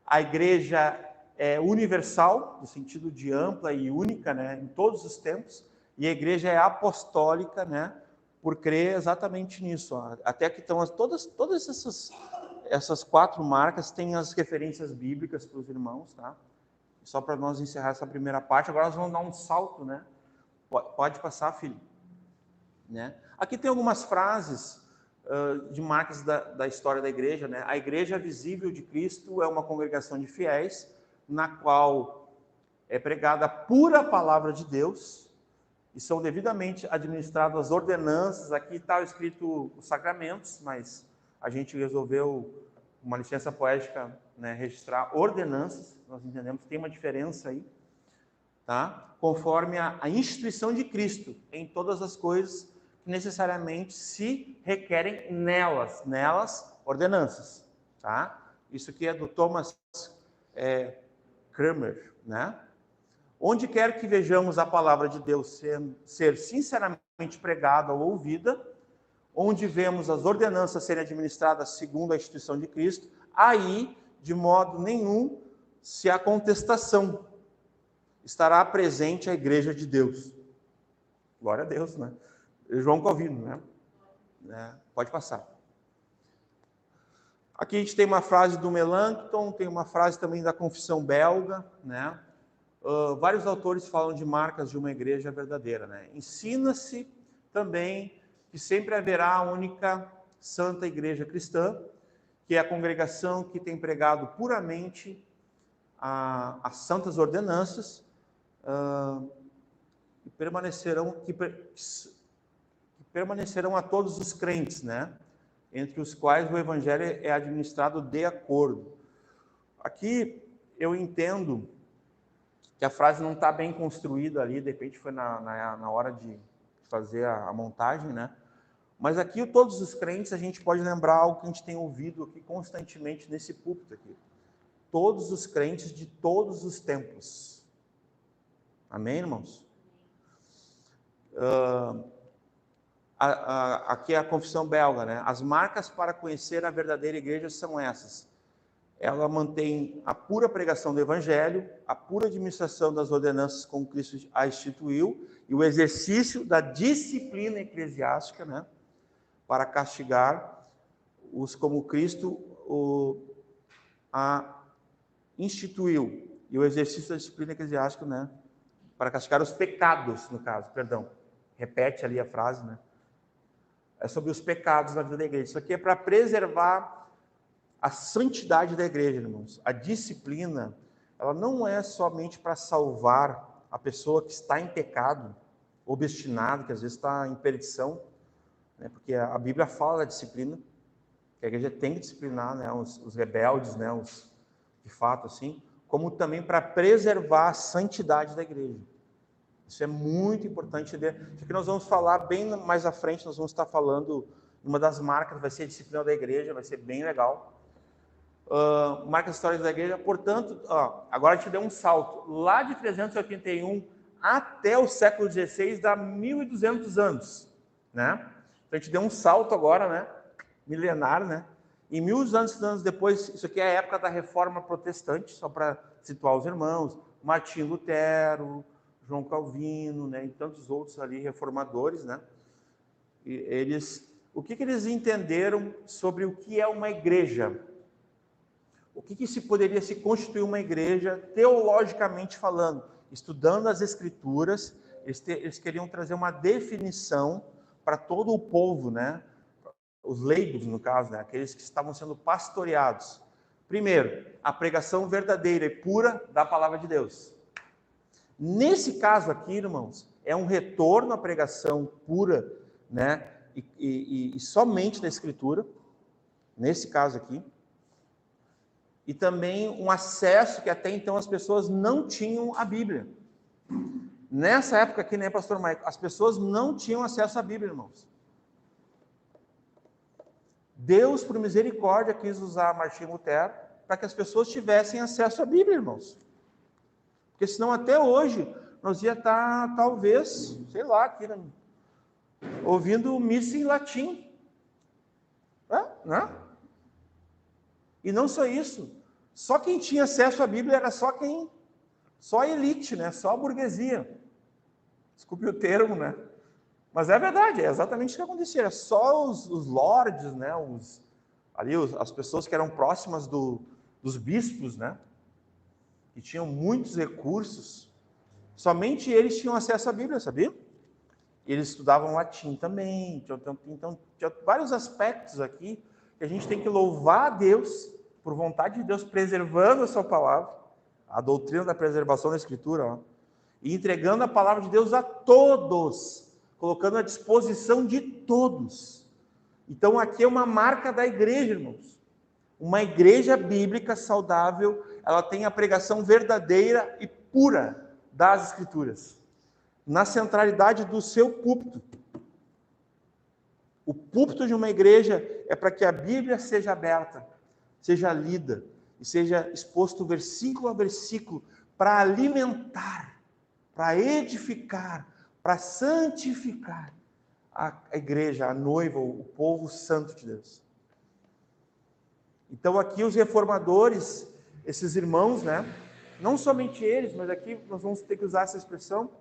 Speaker 2: a igreja é universal, no sentido de ampla e única, né? Em todos os tempos. E a igreja é apostólica, né? Por crer exatamente nisso. Ó. Até que estão todas essas 4 marcas têm as referências bíblicas para os irmãos, tá? Só para nós encerrar essa primeira parte, agora nós vamos dar um salto, né? Pode passar, filho. Né? Aqui tem algumas frases de marcas da história da igreja, né? A igreja visível de Cristo é uma congregação de fiéis, na qual é pregada a pura palavra de Deus, e são devidamente administradas as ordenanças. Aqui está escrito os sacramentos, mas a gente resolveu, uma licença poética, né, registrar ordenanças. Nós entendemos que tem uma diferença aí, tá? Conforme a instituição de Cristo em todas as coisas que necessariamente se requerem nelas ordenanças, tá? Isso aqui é do Thomas Cranmer, né? Onde quer que vejamos a palavra de Deus ser sinceramente pregada ou ouvida, onde vemos as ordenanças serem administradas segundo a instituição de Cristo, aí, de modo nenhum, se há contestação, estará presente a igreja de Deus. Glória a Deus, né? João Calvino, né? Pode passar. Aqui a gente tem uma frase do Melanchthon, tem uma frase também da Confissão Belga, né? Vários autores falam de marcas de uma igreja verdadeira, né? Ensina-se também que sempre haverá a única santa igreja cristã, que é a congregação que tem pregado puramente as santas ordenanças, que permanecerão a todos os crentes, né? Entre os quais o evangelho é administrado de acordo. Aqui eu entendo que a frase não está bem construída ali, de repente foi na hora de fazer a montagem, né? Mas aqui, todos os crentes, a gente pode lembrar algo que a gente tem ouvido aqui constantemente nesse púlpito aqui. Todos os crentes de todos os tempos. Amém, irmãos? Aqui é a Confissão Belga, né? As marcas para conhecer a verdadeira igreja são essas. Ela mantém a pura pregação do evangelho, a pura administração das ordenanças como Cristo a instituiu, e o exercício da disciplina eclesiástica, né? Para castigar os como Cristo a instituiu, e o exercício da disciplina eclesiástica, né? Para castigar os pecados, no caso, perdão. Repete ali a frase, né? É sobre os pecados na vida da igreja. Isso aqui é para preservar a santidade da igreja, irmãos. A disciplina, ela não é somente para salvar a pessoa que está em pecado, obstinado, que às vezes está em perdição, né? Porque a Bíblia fala da disciplina, que a igreja tem que disciplinar, né? Os rebeldes, né? De fato, assim, como também para preservar a santidade da igreja. Isso é muito importante. Isso aqui nós vamos falar bem mais à frente, nós vamos estar falando, uma das marcas vai ser a disciplina da igreja, vai ser bem legal. Marcas históricas da igreja, portanto, agora te deu um salto. Lá de 381 até o século XVI dá 1.200 anos, né? Então a gente deu um salto agora, né? Milenar, né? E 1.200 anos depois, isso aqui é a época da Reforma Protestante, só para situar os irmãos, Martim Lutero, João Calvino, né? E tantos outros ali reformadores, né? E o que eles entenderam sobre o que é uma igreja? O que se poderia se constituir uma igreja, teologicamente falando? Estudando as Escrituras, eles queriam trazer uma definição para todo o povo, né? os leigos, no caso, né? Aqueles que estavam sendo pastoreados. Primeiro, a pregação verdadeira e pura da palavra de Deus. Nesse caso aqui, irmãos, é um retorno à pregação pura, né? E somente da Escritura, nesse caso aqui. E também um acesso que até então as pessoas não tinham à Bíblia. Nessa época aqui, né, pastor Maico, as pessoas não tinham acesso à Bíblia, irmãos. Deus, por misericórdia, quis usar Martim Lutero para que as pessoas tivessem acesso à Bíblia, irmãos. Porque senão até hoje nós ia estar, talvez, sei lá, aqui, né, ouvindo missa em latim. Né? E não só isso. Só quem tinha acesso à Bíblia era só a elite, né? Só a burguesia. Desculpe o termo, né? Mas é verdade, é exatamente isso que acontecia. Era só os lords, né? As pessoas que eram próximas dos bispos, né? Que tinham muitos recursos. Somente eles tinham acesso à Bíblia, sabia? Eles estudavam latim também. Então, tinha vários aspectos aqui que a gente tem que louvar a Deus, por vontade de Deus, preservando a sua palavra, a doutrina da preservação da Escritura, ó, e entregando a palavra de Deus a todos, colocando à disposição de todos. Então, aqui é uma marca da igreja, irmãos. Uma igreja bíblica saudável, ela tem a pregação verdadeira e pura das Escrituras, na centralidade do seu púlpito. O púlpito de uma igreja é para que a Bíblia seja aberta, seja lida e seja exposto versículo a versículo para alimentar, para edificar, para santificar a igreja, a noiva, o povo santo de Deus. Então aqui os reformadores, esses irmãos, né? Não somente eles, mas aqui nós vamos ter que usar essa expressão.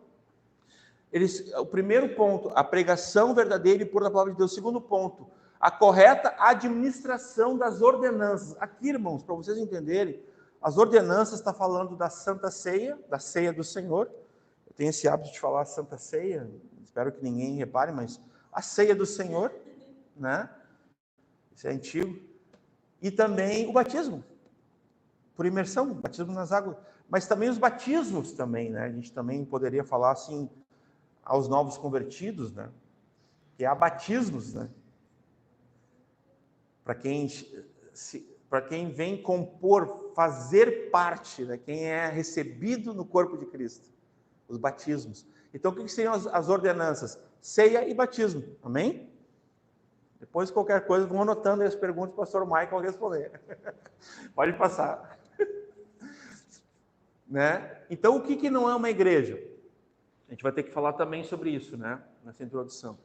Speaker 2: O primeiro ponto, a pregação verdadeira e pura da palavra de Deus. O segundo ponto, a correta administração das ordenanças. Aqui, irmãos, para vocês entenderem, as ordenanças está falando da Santa Ceia, da Ceia do Senhor. Eu tenho esse hábito de falar Santa Ceia, espero que ninguém repare, mas a Ceia do Senhor, né? Isso é antigo. E também o batismo, por imersão, batismo nas águas. Mas também os batismos também, né? A gente também poderia falar assim, aos novos convertidos, né? Que há batismos, né? Para quem vem compor, fazer parte, né? Quem é recebido no corpo de Cristo, os batismos. Então, o que seriam as ordenanças? Ceia e batismo, amém? Depois, qualquer coisa, vão anotando aí as perguntas, o pastor Michael responder. Pode passar. Né? Então, o que não é uma igreja? A gente vai ter que falar também sobre isso, né? Nessa introdução.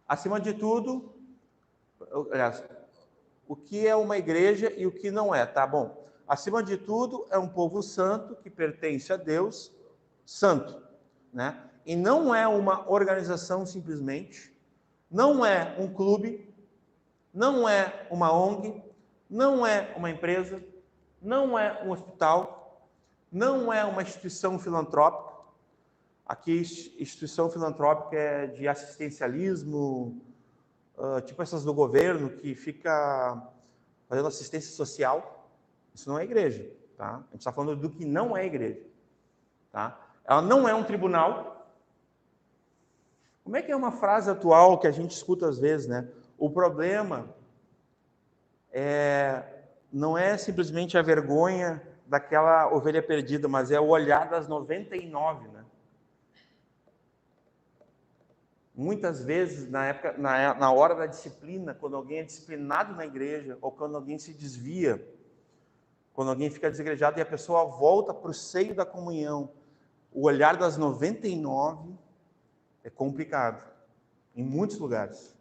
Speaker 2: Acima de tudo, aliás, o que é uma igreja e o que não é, tá bom? Acima de tudo, é um povo santo que pertence a Deus, santo, né? E não é uma organização simplesmente, não é um clube, não é uma ONG, não é uma empresa, não é um hospital, não é uma instituição filantrópica. Aqui, instituição filantrópica é de assistencialismo, tipo essas do governo, que fica fazendo assistência social. Isso não é igreja, tá? A gente está falando do que não é igreja, tá? Ela não é um tribunal. Como é que é uma frase atual que a gente escuta às vezes, né? O problema não é simplesmente a vergonha daquela ovelha perdida, mas é o olhar das 99, né? Muitas vezes, na hora da disciplina, quando alguém é disciplinado na igreja, ou quando alguém se desvia, quando alguém fica desigrejado e a pessoa volta para o seio da comunhão, o olhar das 99 é complicado, em muitos lugares.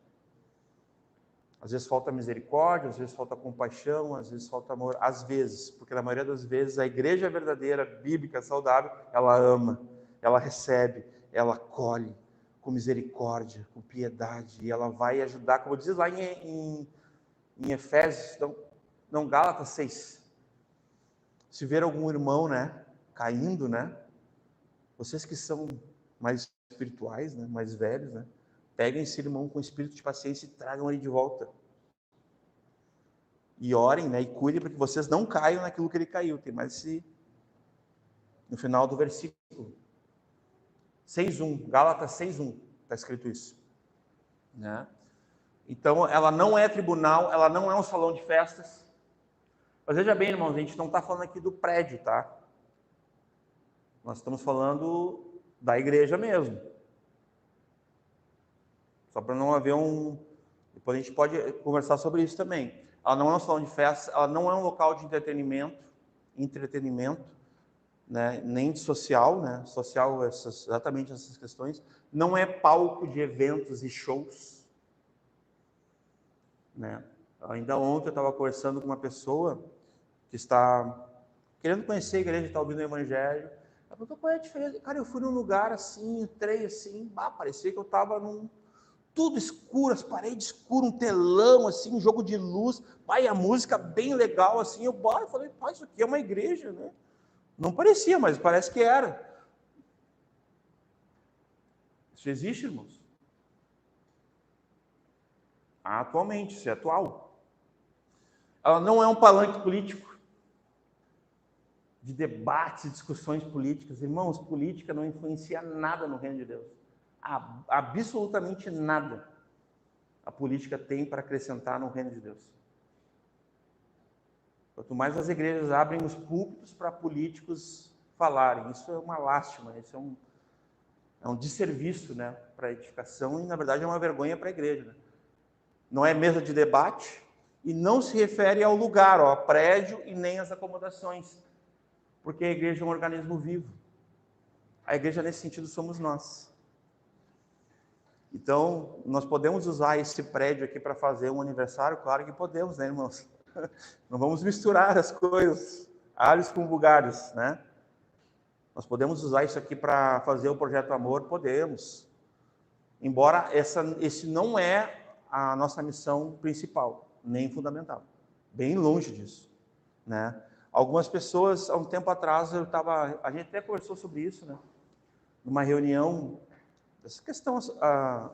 Speaker 2: Às vezes falta misericórdia, às vezes falta compaixão, às vezes falta amor, às vezes, porque na maioria das vezes a igreja verdadeira, bíblica, saudável, ela ama, ela recebe, ela acolhe com misericórdia, com piedade, e ela vai ajudar, como diz lá em Efésios, não, Gálatas 6, se ver algum irmão, né, caindo, né, vocês que são mais espirituais, né, mais velhos, né, Peguem esse irmão com espírito de paciência e tragam ele de volta. E orem, né? E cuidem para que vocês não caiam naquilo que ele caiu. Tem mais esse... No final do versículo 6:1, Gálatas 6:1, está escrito isso. Né? Então, ela não é tribunal, ela não é um salão de festas. Mas veja bem, irmãos, a gente não está falando aqui do prédio, tá? Nós estamos falando da igreja mesmo. Só para não haver um... Depois a gente pode conversar sobre isso também. Ela não é um salão de festas, ela não é um local de entretenimento, né? Nem de social, né? Social, exatamente essas questões. Não é palco de eventos e shows. Né? Ainda ontem eu estava conversando com uma pessoa que está querendo conhecer a igreja, está ouvindo o evangelho. Ela perguntou, qual é a diferença? Cara, eu fui num lugar assim, entrei assim, parecia que eu estava num... Tudo escuro, as paredes escuras, um telão assim, um jogo de luz, a música bem legal assim. Eu falei, isso aqui é uma igreja, né? Não parecia, mas parece que era. Isso existe, irmãos? Atualmente, isso é atual. Ela não é um palanque político de debates e discussões políticas. Irmãos, política não influencia nada no reino de Deus. Absolutamente nada a política tem para acrescentar no reino de Deus. Quanto mais as igrejas abrem os púlpitos para políticos falarem, isso é uma lástima, isso é um desserviço, né, para a edificação e, na verdade, é uma vergonha para a igreja. Né? Não é mesa de debate e não se refere ao lugar, ao prédio e nem às acomodações, porque a igreja é um organismo vivo. A igreja, nesse sentido, somos nós. Então, nós podemos usar esse prédio aqui para fazer um aniversário? Claro que podemos, né, irmãos? Não vamos misturar as coisas, alhos com bugalhos, né? Nós podemos usar isso aqui para fazer o Projeto Amor? Podemos. Embora esse não é a nossa missão principal, nem fundamental. Bem longe disso, né? Algumas pessoas, há um tempo atrás, a gente até conversou sobre isso, né? Numa reunião, essa questão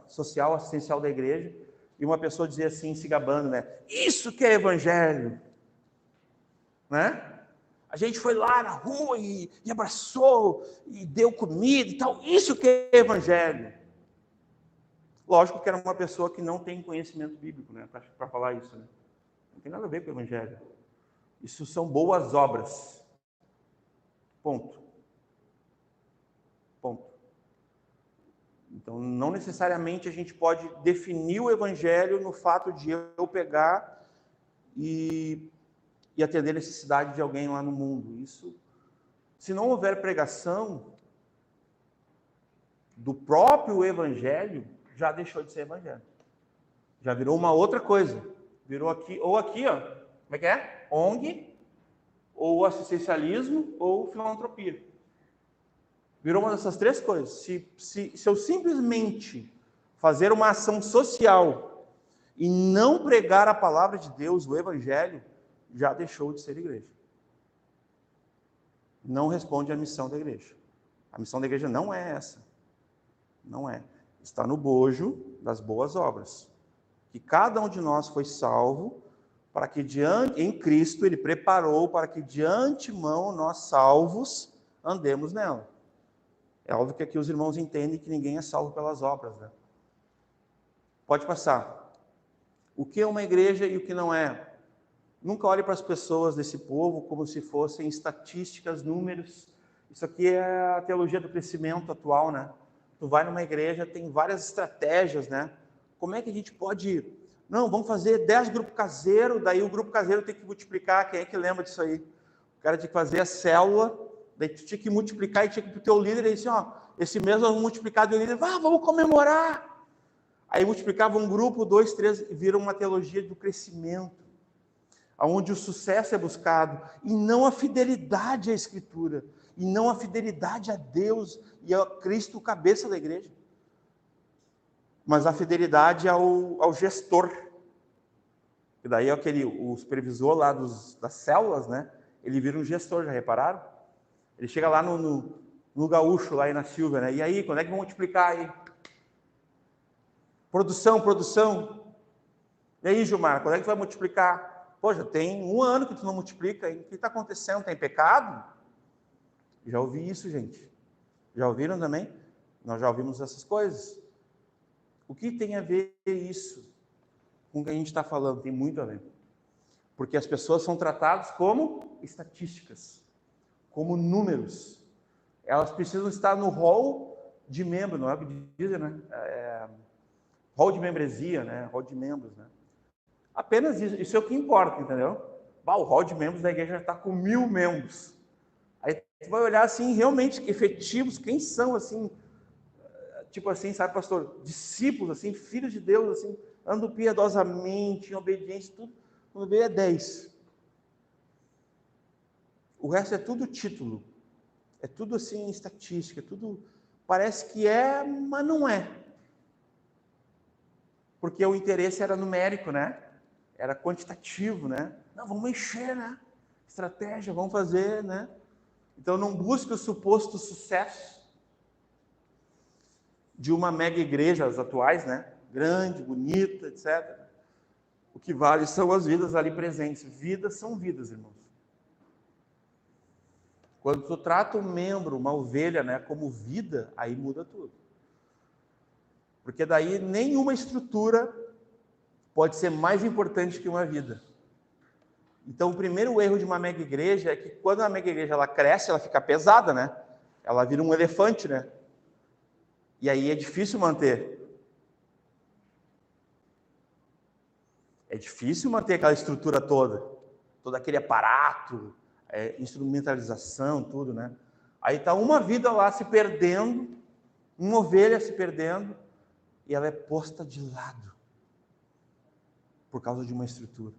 Speaker 2: social, assistencial da igreja, e uma pessoa dizia assim, se gabando, né? Isso que é evangelho, né? A gente foi lá na rua e abraçou, e deu comida e tal, isso que é evangelho. Lógico que era uma pessoa que não tem conhecimento bíblico, né? Para falar isso, né? Não tem nada a ver com o evangelho. Isso são boas obras. Ponto. Então, não necessariamente a gente pode definir o evangelho no fato de eu pegar e atender a necessidade de alguém lá no mundo. Isso, se não houver pregação do próprio evangelho, já deixou de ser evangelho. Já virou uma outra coisa. Virou aqui, ó, como é que é? ONG, ou assistencialismo, ou filantropia. Virou uma dessas três coisas. Se eu simplesmente fazer uma ação social e não pregar a palavra de Deus, o evangelho, já deixou de ser igreja. Não responde à missão da igreja. A missão da igreja não é essa. Não é. Está no bojo das boas obras. Que cada um de nós foi salvo para que em Cristo Ele preparou para que de antemão nós salvos andemos nela. É óbvio que aqui os irmãos entendem que ninguém é salvo pelas obras, né? Pode passar. O que é uma igreja e o que não é? Nunca olhe para as pessoas desse povo como se fossem estatísticas, números. Isso aqui é a teologia do crescimento atual, né? Tu vai numa igreja, tem várias estratégias, né? Como é que a gente pode... Não, vamos fazer 10 grupos caseiros, daí o grupo caseiro tem que multiplicar. Quem é que lembra disso aí? O cara tinha que fazer a célula, daí tu tinha que multiplicar e tinha que ir para o teu líder e disse, ó, esse mês nós vamos multiplicar, e o líder, vamos comemorar. Aí multiplicava um grupo, 2, 3, e vira uma teologia do crescimento, onde o sucesso é buscado, e não a fidelidade à Escritura, e não a fidelidade a Deus e a Cristo, cabeça da igreja, mas a fidelidade ao gestor. E daí o supervisor lá das células, né? Ele vira um gestor, já repararam? Ele chega lá no gaúcho, lá na Silvia, né? E aí, quando é que vão multiplicar aí? Produção. E aí, Gilmar, quando é que tu vai multiplicar? Pô, já tem 1 ano que tu não multiplica. O que está acontecendo? Tem pecado? Já ouvi isso, gente. Já ouviram também? Nós já ouvimos essas coisas. O que tem a ver isso com o que a gente está falando? Tem muito a ver. Porque as pessoas são tratadas como estatísticas, como números. Elas precisam estar no hall de membro, não é o que dizem, né? Hall de membresia, né? Hall de membros, né? Apenas isso é o que importa, entendeu? O hall de membros da igreja já está com 1000 membros. Aí tu vai olhar assim, realmente efetivos, quem são assim, tipo assim, sabe, pastor? Discípulos, assim, filhos de Deus, assim, andam piedosamente, em obediência, tudo. Quando vê é 10. O resto é tudo título. É tudo assim, estatística, tudo parece que é, mas não é. Porque o interesse era numérico, né? Era quantitativo, né? Não, vamos encher, né? Estratégia, vamos fazer, né? Então não busque o suposto sucesso de uma mega igreja, as atuais, né? Grande, bonita, etc. O que vale são as vidas ali presentes. Vidas são vidas, irmãos. Quando tu trata um membro, uma ovelha, né, como vida, aí muda tudo. Porque daí nenhuma estrutura pode ser mais importante que uma vida. Então, o primeiro erro de uma mega igreja é que quando a mega igreja ela cresce, ela fica pesada, né? Ela vira um elefante, né? E aí é difícil manter. É difícil manter aquela estrutura toda, todo aquele aparato, instrumentalização, tudo, né? Aí está uma vida lá se perdendo, uma ovelha se perdendo, e ela é posta de lado por causa de uma estrutura.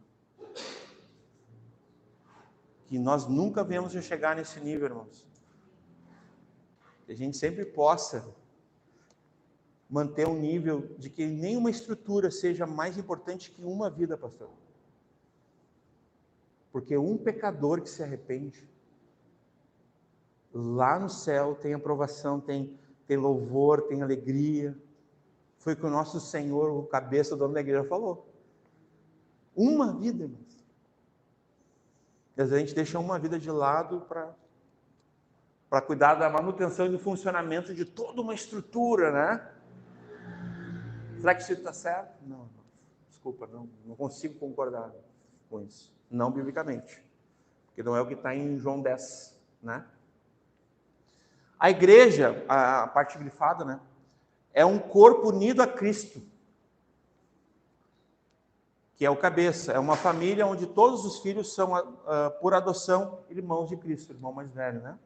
Speaker 2: Que nós nunca vemos de chegar nesse nível, irmãos. Que a gente sempre possa manter um nível de que nenhuma estrutura seja mais importante que uma vida, pastor. Porque um pecador que se arrepende, lá no céu tem aprovação, tem louvor, tem alegria. Foi o que o nosso Senhor, o cabeça do dono da igreja, falou. Uma vida, irmãos. Às vezes a gente deixa uma vida de lado para cuidar da manutenção e do funcionamento de toda uma estrutura, né? Será que isso está certo? Não, desculpa, não consigo concordar com isso. Não biblicamente. Porque não é o que está em João 10, né? A igreja, a parte grifada, né? É um corpo unido a Cristo, que é o cabeça. É uma família onde todos os filhos são, por adoção, irmãos de Cristo, irmão mais velho, né?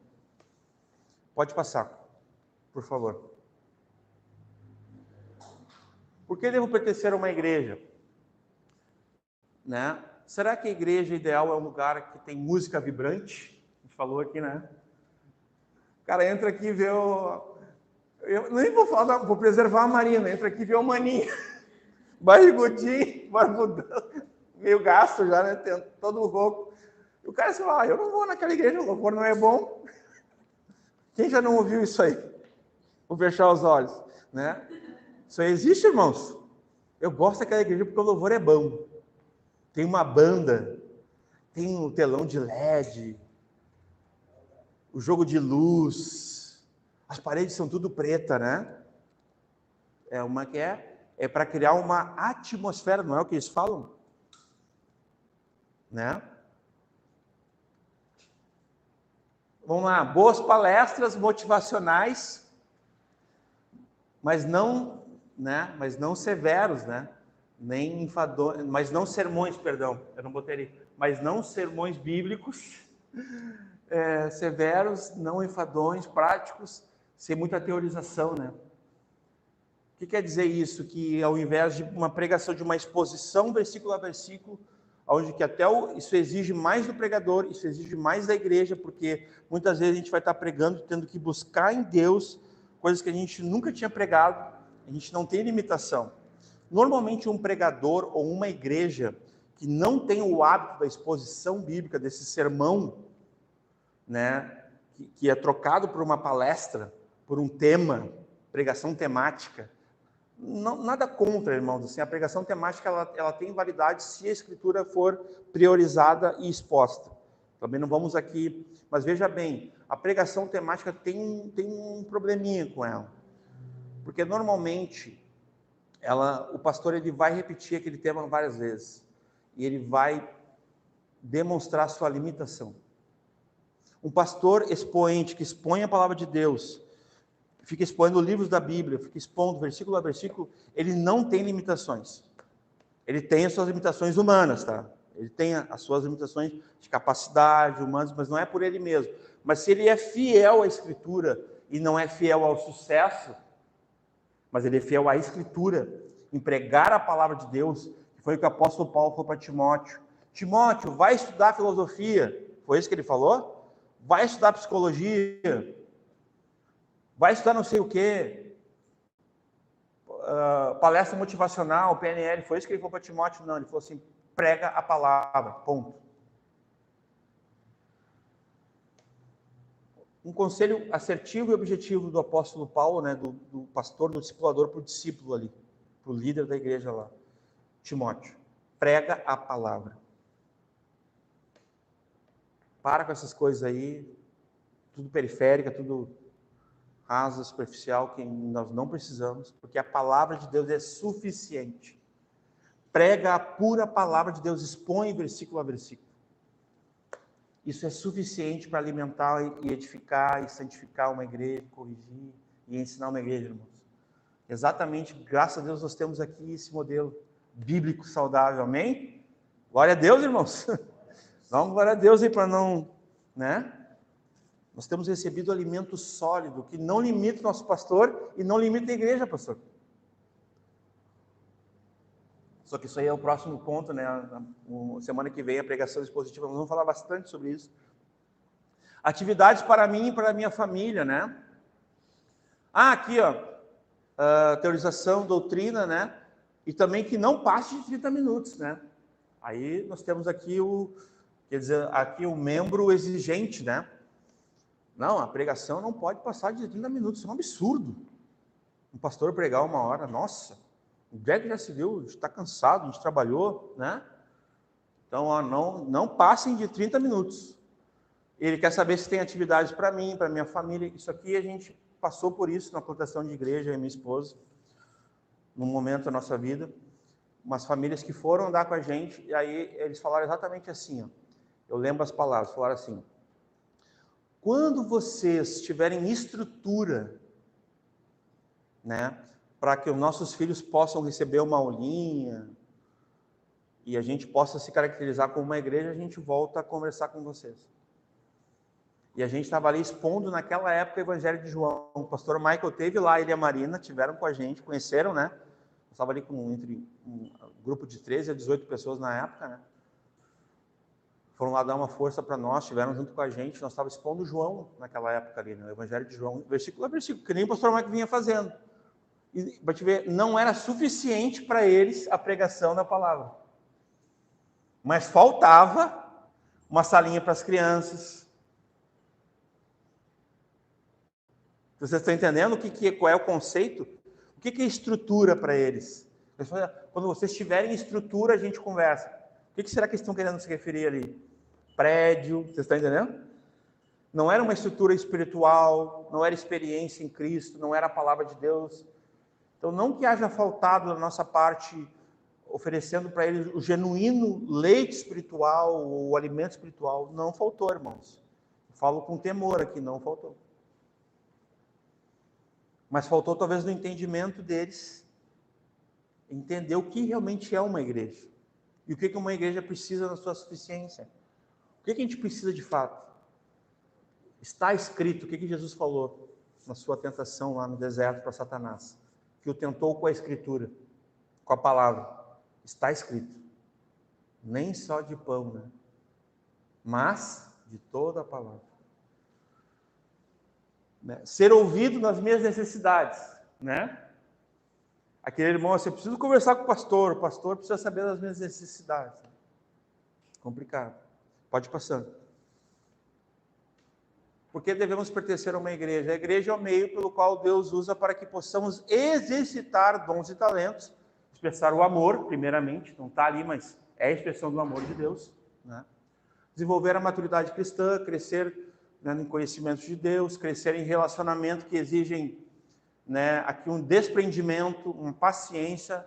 Speaker 2: Pode passar, por favor. Por que devo pertencer a uma igreja? Né? Será que a igreja ideal é um lugar que tem música vibrante? A gente falou aqui, né? O cara entra aqui e vê o... Eu nem vou falar, vou preservar a Marina. Entra aqui e vê o maninho. Barrigudinho, barbudão. Meio gasto já, né? Todo rouco. E o cara fala, eu não vou naquela igreja, o louvor não é bom. Quem já não ouviu isso aí? Vou fechar os olhos, né? Isso aí existe, irmãos. Eu gosto daquela igreja porque o louvor é bom. Tem uma banda, tem um telão de LED, o jogo de luz, as paredes são tudo preta, né? É uma que é para criar uma atmosfera, não é o que eles falam? Né? Vamos lá, boas palestras motivacionais, mas não, né? Mas não severos, né? Nem enfadonhos, mas não sermões, perdão, eu não botei ali, mas não sermões bíblicos, severos, não enfadonhos, práticos, sem muita teorização, né? O que quer dizer isso? Que ao invés de uma pregação, de uma exposição versículo a versículo, onde que até isso exige mais do pregador, isso exige mais da igreja, porque muitas vezes a gente vai estar pregando, tendo que buscar em Deus coisas que a gente nunca tinha pregado, a gente não tem limitação. Normalmente um pregador ou uma igreja que não tem o hábito da exposição bíblica, desse sermão, né, que é trocado por uma palestra, por um tema, pregação temática, nada contra, irmãos. Assim, a pregação temática ela tem validade se a Escritura for priorizada e exposta. Também não vamos aqui... Mas veja bem, a pregação temática tem um probleminha com ela. Porque normalmente o pastor ele vai repetir aquele tema várias vezes. E ele vai demonstrar sua limitação. Um pastor expoente que expõe a palavra de Deus, fica expondo livros da Bíblia, fica expondo versículo a versículo, ele não tem limitações. Ele tem as suas limitações humanas, tá? Ele tem as suas limitações de capacidade humanas, mas não é por ele mesmo. Mas se ele é fiel à Escritura e não é fiel ao sucesso, mas ele é fiel à Escritura, em pregar a palavra de Deus, que foi o que o apóstolo Paulo falou para Timóteo. Timóteo, vai estudar filosofia. Foi isso que ele falou? Vai estudar psicologia. Vai estudar não sei o quê. Palestra motivacional, PNL. Foi isso que ele falou para Timóteo? Não, ele falou assim, prega a palavra, ponto. Um conselho assertivo e objetivo do apóstolo Paulo, né, do pastor, do discipulador para o discípulo ali, para o líder da igreja lá, Timóteo, prega a palavra. Para com essas coisas aí, tudo periférica, tudo rasa, superficial, que nós não precisamos, porque a palavra de Deus é suficiente. Prega a pura palavra de Deus, expõe versículo a versículo. Isso é suficiente para alimentar e edificar e santificar uma igreja, corrigir e ensinar uma igreja, irmãos. Exatamente, graças a Deus, nós temos aqui esse modelo bíblico saudável, amém? Glória a Deus, irmãos. Dá glória a Deus aí para não, né? Nós temos recebido alimento sólido, que não limita o nosso pastor e não limita a igreja, pastor. Só que isso aí é o próximo ponto, né? Semana que vem, a pregação expositiva, nós vamos falar bastante sobre isso. Atividades para mim e para a minha família, né? Aqui, ó, teorização, doutrina, né? E também que não passe de 30 minutos, né? Aí nós temos aqui aqui o membro exigente, né? Não, a pregação não pode passar de 30 minutos, isso é um absurdo. Um pastor pregar 1 hora, nossa, o Greg já se viu, está cansado, a gente trabalhou, né? Então, ó, não passem de 30 minutos. Ele quer saber se tem atividades para mim, para minha família. Isso aqui a gente passou por isso na plantação de igreja, eu e minha esposa, num momento da nossa vida. Umas famílias que foram andar com a gente, e aí eles falaram exatamente assim, ó. Eu lembro as palavras, falaram assim: quando vocês tiverem estrutura, né, para que os nossos filhos possam receber uma aulinha e a gente possa se caracterizar como uma igreja, a gente volta a conversar com vocês. E a gente estava ali expondo naquela época o Evangelho de João. O pastor Michael teve lá, ele e a Marina tiveram com a gente, conheceram, né? Eu estava ali entre um grupo de 13 a 18 pessoas na época, né? Foram lá dar uma força para nós, estiveram junto com a gente, nós estávamos expondo João naquela época ali, no Evangelho de João, versículo a versículo, que nem o pastor Michael vinha fazendo. E para te ver, não era suficiente para eles a pregação da palavra. Mas faltava uma salinha para as crianças. Vocês estão entendendo qual é o conceito? O que é estrutura para eles? Quando vocês tiverem estrutura, a gente conversa. O que será que eles estão querendo se referir ali? Prédio, vocês estão entendendo? Não era uma estrutura espiritual, não era experiência em Cristo, não era a palavra de Deus. Então, não que haja faltado da nossa parte, oferecendo para eles o genuíno leite espiritual, o alimento espiritual. Não faltou, irmãos. Eu falo com temor aqui, não faltou. Mas faltou talvez no entendimento deles, entender o que realmente é uma igreja. E o que uma igreja precisa na sua suficiência. O que a gente precisa de fato? Está escrito, o que Jesus falou na sua tentação lá no deserto para Satanás? Que o tentou com a escritura, com a palavra. Está escrito. Nem só de pão, né? Mas de toda a palavra. Né? Ser ouvido nas minhas necessidades, né? Aquele irmão assim, eu preciso conversar com o pastor precisa saber das minhas necessidades. Complicado. Pode ir passando. Por que devemos pertencer a uma igreja? A igreja é o meio pelo qual Deus usa para que possamos exercitar dons e talentos, expressar o amor, primeiramente, não está ali, mas é a expressão do amor de Deus, né? Desenvolver a maturidade cristã, crescer, né, em conhecimento de Deus, crescer em relacionamento que exigem, né, aqui um desprendimento, uma paciência,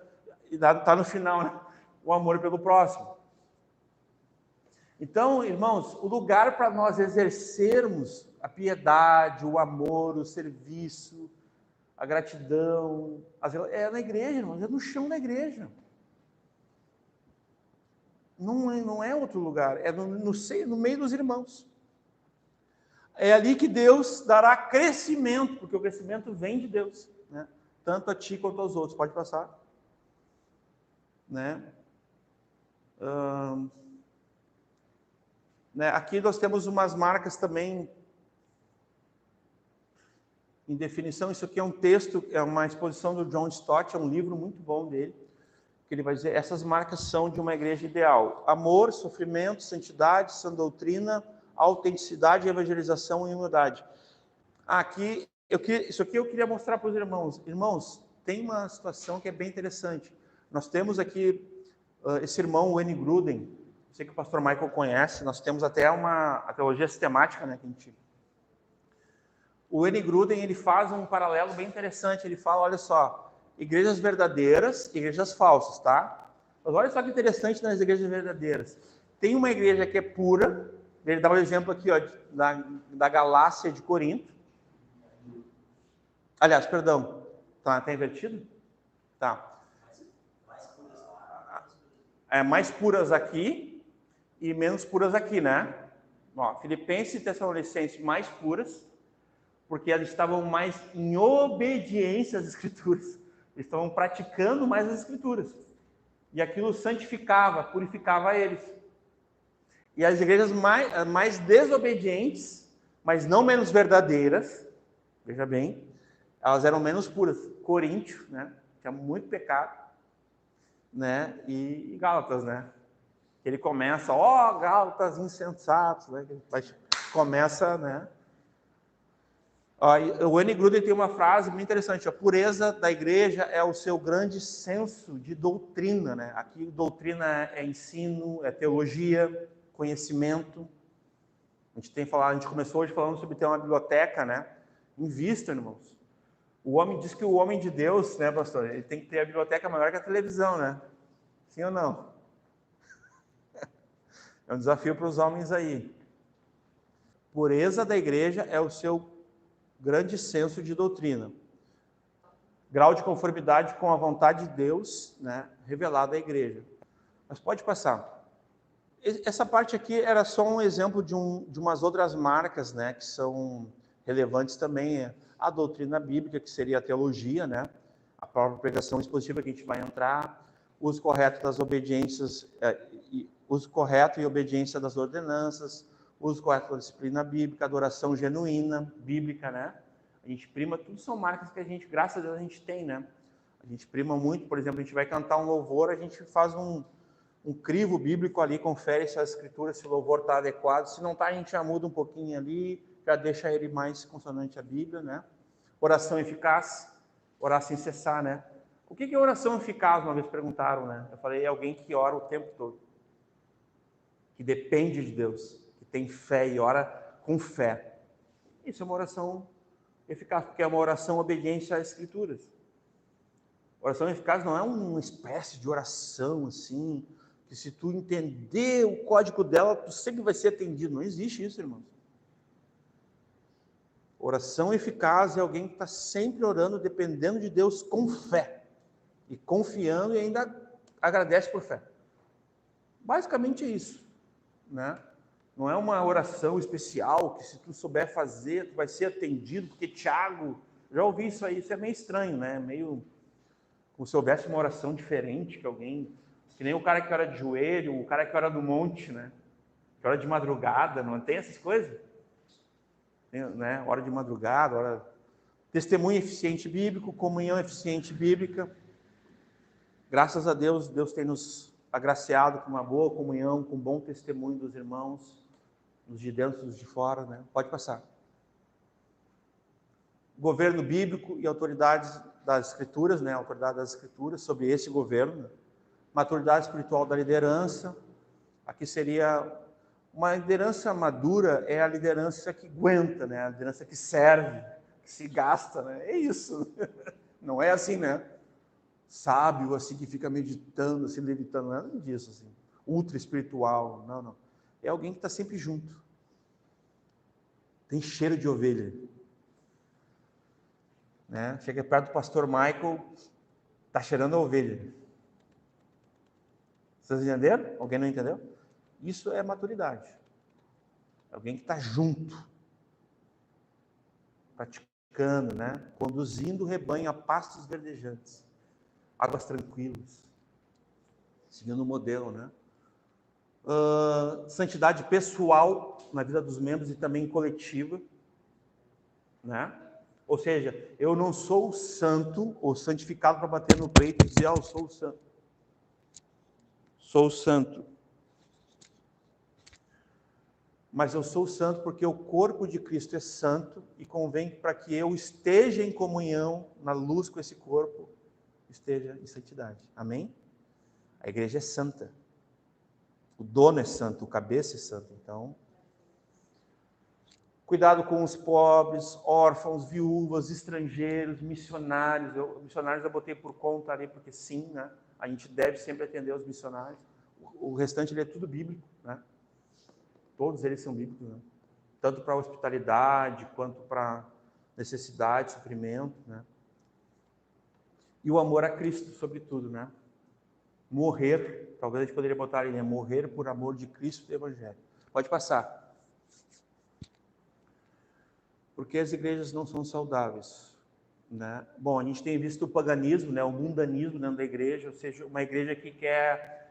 Speaker 2: e está no final, né, o amor pelo próximo. Então, irmãos, o lugar para nós exercermos a piedade, o amor, o serviço, a gratidão, é na igreja, irmãos, é no chão da igreja. Não é outro lugar, é no meio dos irmãos. É ali que Deus dará crescimento, porque o crescimento vem de Deus, né? Tanto a ti quanto aos outros. Pode passar. Né? Aqui nós temos umas marcas também em definição. Isso aqui é um texto, é uma exposição do John Stott, é um livro muito bom dele, que ele vai dizer, essas marcas são de uma igreja ideal: amor, sofrimento, santidade, sã doutrina, autenticidade, evangelização e humildade. Isso aqui eu queria mostrar para os irmãos. Irmãos, tem uma situação que é bem interessante. Nós temos aqui esse irmão, o N. Gruden, sei que o pastor Michael conhece, nós temos até a teologia sistemática, né, que a gente... O N. Gruden, ele faz um paralelo bem interessante, ele fala, olha só, igrejas verdadeiras, igrejas falsas, tá? Mas olha só que interessante nas igrejas verdadeiras. Tem uma igreja que é pura, ele dá um exemplo aqui, ó, da Galácia de Corinto. Aliás, perdão, tá invertido? Tá. Mais puras aqui e menos puras aqui, né? Ó, Filipenses e Tessalonicenses mais puras, porque eles estavam mais em obediência às Escrituras. Eles estavam praticando mais as Escrituras. E aquilo santificava, purificava eles. E as igrejas mais desobedientes, mas não menos verdadeiras, veja bem, elas eram menos puras. Coríntio, né? Tinha muito pecado, né? E Gálatas, né? Ele começa, Gálatas insensatos, né? Começa, né? O N. Gruden tem uma frase muito interessante: a pureza da igreja é o seu grande senso de doutrina, né? Aqui doutrina é ensino, é teologia, conhecimento. A gente começou hoje falando sobre ter uma biblioteca, né? Invista, irmãos. O homem diz que o homem de Deus, né, pastor? Ele tem que ter a biblioteca maior que a televisão, né? Sim ou não? É um desafio para os homens aí. Pureza da igreja é o seu grande senso de doutrina. Grau de conformidade com a vontade de Deus, né, revelada à igreja. Mas pode passar. Essa parte aqui era só um exemplo de umas outras marcas, né, que são relevantes também. A doutrina bíblica, que seria a teologia, né, a própria pregação expositiva que a gente vai entrar, uso correto das obediências, uso correto e obediência das ordenanças, uso correto da disciplina bíblica, adoração genuína, bíblica, né? A gente prima, tudo são marcas que a gente, graças a Deus, a gente tem, né? A gente prima muito, por exemplo, a gente vai cantar um louvor, a gente faz um crivo bíblico ali, confere se a escritura, se o louvor está adequado, se não está, a gente já muda um pouquinho ali, já deixa ele mais consonante à Bíblia, né? Oração eficaz, orar sem cessar, né? O que é oração eficaz? Uma vez perguntaram, né? Eu falei, é alguém que ora o tempo todo, que depende de Deus, que tem fé e ora com fé. Isso é uma oração eficaz, porque é uma oração obediente às Escrituras. Oração eficaz não é uma espécie de oração assim, que se tu entender o código dela, tu sempre vai ser atendido. Não existe isso, irmãos. Oração eficaz é alguém que está sempre orando, dependendo de Deus com fé, e confiando e ainda agradece por fé. Basicamente é isso, né? Não é uma oração especial que se tu souber fazer, tu vai ser atendido, porque Tiago, já ouvi isso aí, isso é meio estranho, né? Meio como se houvesse uma oração diferente que alguém, que nem o cara que ora de joelho, o cara que ora no monte, né? Que ora de madrugada, não tem essas coisas? Tem, né? Hora de madrugada, hora... Testemunho eficiente bíblico, comunhão eficiente bíblica. Graças a Deus, Deus tem nos agraciado com uma boa comunhão, com bom testemunho dos irmãos, dos de dentro e dos de fora, né? Pode passar. governo bíblico e autoridades das escrituras, né? Autoridade das escrituras sobre esse governo, né? Maturidade espiritual da liderança. Aqui seria uma liderança madura, é a liderança que aguenta, né? A liderança que serve, que se gasta, né? É isso. Não é assim, né? Sábio, assim, que fica meditando, assim, levitando, nada disso, assim. Ultra espiritual, não, não. É alguém que está sempre junto. Tem cheiro de ovelha. Né? Chega perto do pastor Michael, está cheirando a ovelha. Vocês entenderam? Alguém não entendeu? Isso é maturidade. É alguém que está junto, praticando, né? Conduzindo o rebanho a pastos verdejantes, águas tranquilas, seguindo o modelo, né? Santidade pessoal na vida dos membros e também coletiva, né? Ou seja, eu não sou santo ou santificado para bater no peito e dizer, eu sou santo. Sou santo. Mas eu sou santo porque o corpo de Cristo é santo e convém para que eu esteja em comunhão, na luz com esse corpo, esteja em santidade. Amém? A igreja é santa. O dono é santo, o cabeça é santo. Então, cuidado com os pobres, órfãos, viúvas, estrangeiros, missionários. Missionários eu botei por conta ali, porque sim, né? A gente deve sempre atender os missionários. O restante ele é tudo bíblico, né? Todos eles são bíblicos, né? Tanto para a hospitalidade, quanto para necessidade, sofrimento, né? E o amor a Cristo, sobretudo, né? Morrer, talvez a gente poderia botar ali, né? Morrer por amor de Cristo e do Evangelho. Pode passar. Porque as igrejas não são saudáveis, né? Bom, a gente tem visto o paganismo, né? O mundanismo dentro da igreja, ou seja, uma igreja que quer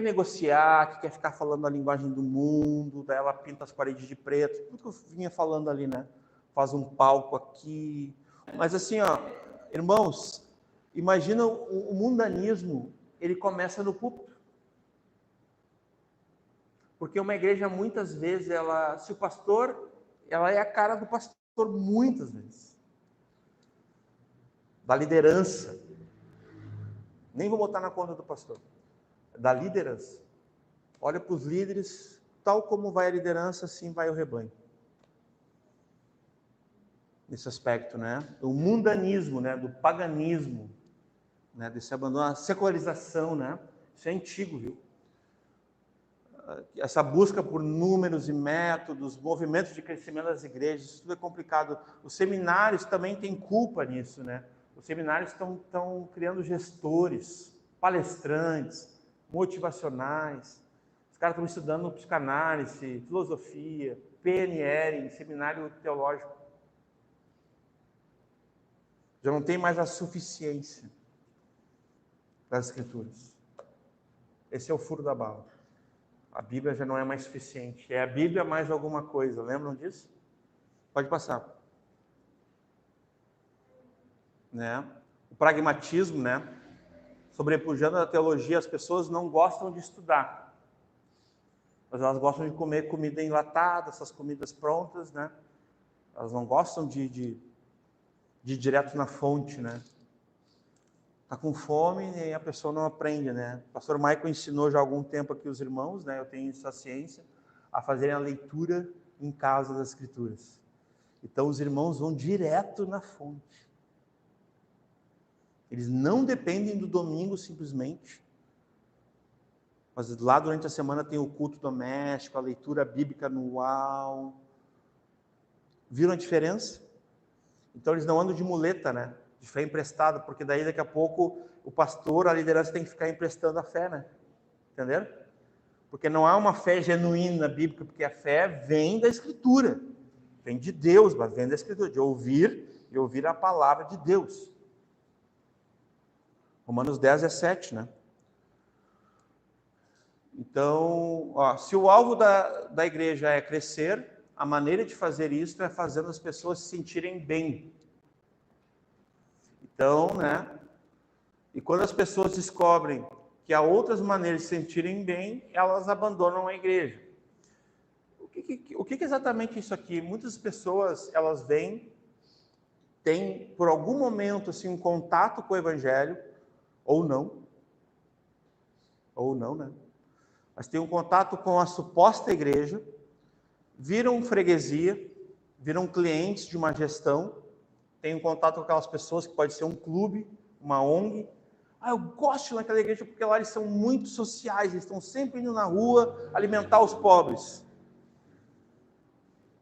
Speaker 2: negociar, que quer ficar falando a linguagem do mundo, daí ela pinta as paredes de preto, tudo que eu vinha falando ali, né? Faz um palco aqui. Mas assim, ó, irmãos, imagina o mundanismo, ele começa no púlpito. Porque uma igreja, muitas vezes, se o pastor, ela é a cara do pastor, muitas vezes. Da liderança. Nem vou botar na conta do pastor. Da liderança. Olha para os líderes, tal como vai a liderança, assim vai o rebanho. Nesse aspecto, né? O mundanismo, né? Do paganismo, né? Desse abandono, a secularização, né? Isso é antigo, viu? Essa busca por números e métodos, movimentos de crescimento das igrejas, isso tudo é complicado. Os seminários também têm culpa nisso, né? Os seminários estão criando gestores, palestrantes, motivacionais. Os caras estão estudando psicanálise, filosofia, PNL, em seminário teológico. Já não tem mais a suficiência das escrituras. Esse é o furo da bala. A Bíblia já não é mais suficiente. É a Bíblia mais alguma coisa. Lembram disso? Pode passar. Né? O pragmatismo, né? Sobrepujando a teologia, as pessoas não gostam de estudar. Mas elas gostam de comer comida enlatada, essas comidas prontas, né? Elas não gostam de ir direto na fonte, né? Tá com fome e a pessoa não aprende, né? O pastor Michael ensinou já há algum tempo aqui os irmãos, né? Eu tenho essa ciência, a fazerem a leitura em casa das Escrituras. Então os irmãos vão direto na fonte. Eles não dependem do domingo simplesmente, mas lá durante a semana tem o culto doméstico, a leitura bíblica anual. Viram a diferença? Então eles não andam de muleta, né? De fé emprestada, porque daí daqui a pouco o pastor, a liderança tem que ficar emprestando a fé, né? Entenderam? Porque não há uma fé genuína bíblica, porque a fé vem da Escritura, vem de Deus, mas vem da Escritura, de ouvir a palavra de Deus. Romanos 10, 17, né? Então, ó, se o alvo da igreja é crescer, a maneira de fazer isso é fazendo as pessoas se sentirem bem. Então, né? E quando as pessoas descobrem que há outras maneiras de se sentirem bem, elas abandonam a igreja. O que é exatamente isso aqui? Muitas pessoas, elas vêm tem, por algum momento, assim, um contato com o evangelho, ou não, né? Mas tem um contato com a suposta igreja, viram freguesia, viram clientes de uma gestão, tem um contato com aquelas pessoas que pode ser um clube, uma ONG. Eu gosto naquela igreja porque lá eles são muito sociais, eles estão sempre indo na rua alimentar os pobres.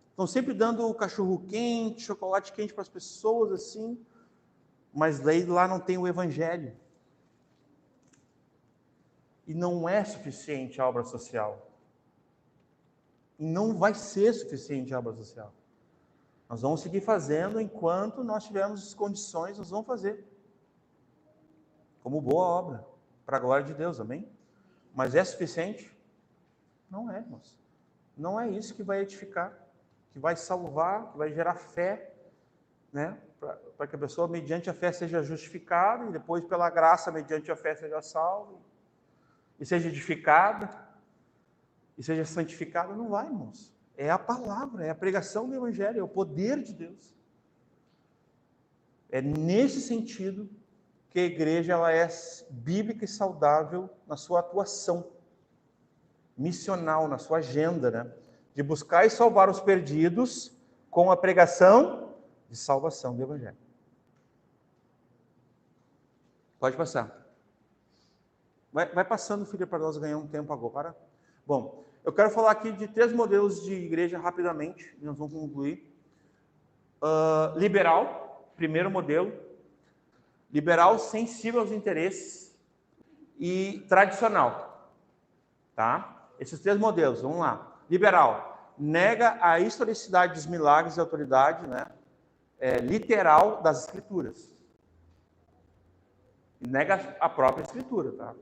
Speaker 2: Estão sempre dando cachorro quente, chocolate quente para as pessoas, assim, mas lá não tem o evangelho. E não é suficiente a obra social. E não vai ser suficiente a obra social. Nós vamos seguir fazendo enquanto nós tivermos condições, nós vamos fazer. Como boa obra, para a glória de Deus, amém? Mas é suficiente? Não é, irmãos. Não é isso que vai edificar, que vai salvar, que vai gerar fé, né? Para que a pessoa, mediante a fé, seja justificada, e depois, pela graça, mediante a fé, seja salva, e seja edificada, e seja santificada. Não vai, irmãos. É a palavra, é a pregação do evangelho, é o poder de Deus. É nesse sentido que a igreja ela é bíblica e saudável na sua atuação missional, na sua agenda, né? De buscar e salvar os perdidos com a pregação de salvação do evangelho. Pode passar. Vai passando, filha, para nós ganhar um tempo agora. Bom, eu quero falar aqui de 3 modelos de igreja rapidamente, e nós vamos concluir. Liberal, primeiro modelo. Liberal, sensível aos interesses, e tradicional. Tá? Esses 3 modelos, vamos lá. Liberal, nega a historicidade dos milagres e autoridade, né? Literal das escrituras. Nega a própria escritura, tá?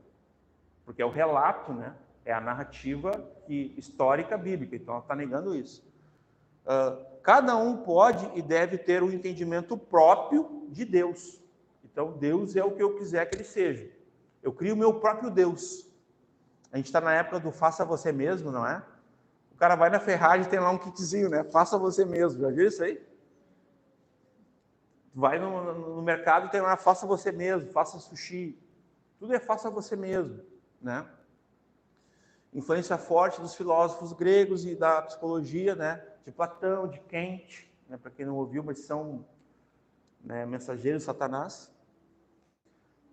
Speaker 2: Porque é o relato, né? É a narrativa histórica bíblica, então ela está negando isso. Cada um pode e deve ter um entendimento próprio de Deus. Então, Deus é o que eu quiser que ele seja. Eu crio o meu próprio Deus. A gente está na época do faça você mesmo, não é? O cara vai na Ferrari e tem lá um kitzinho, né? Faça você mesmo. Já viu isso aí? Vai no mercado e tem lá faça você mesmo, faça sushi. Tudo é faça você mesmo, né? Influência forte dos filósofos gregos e da psicologia, né? De Platão, de Kant, né? Para quem não ouviu, mas são, né, mensageiros de Satanás.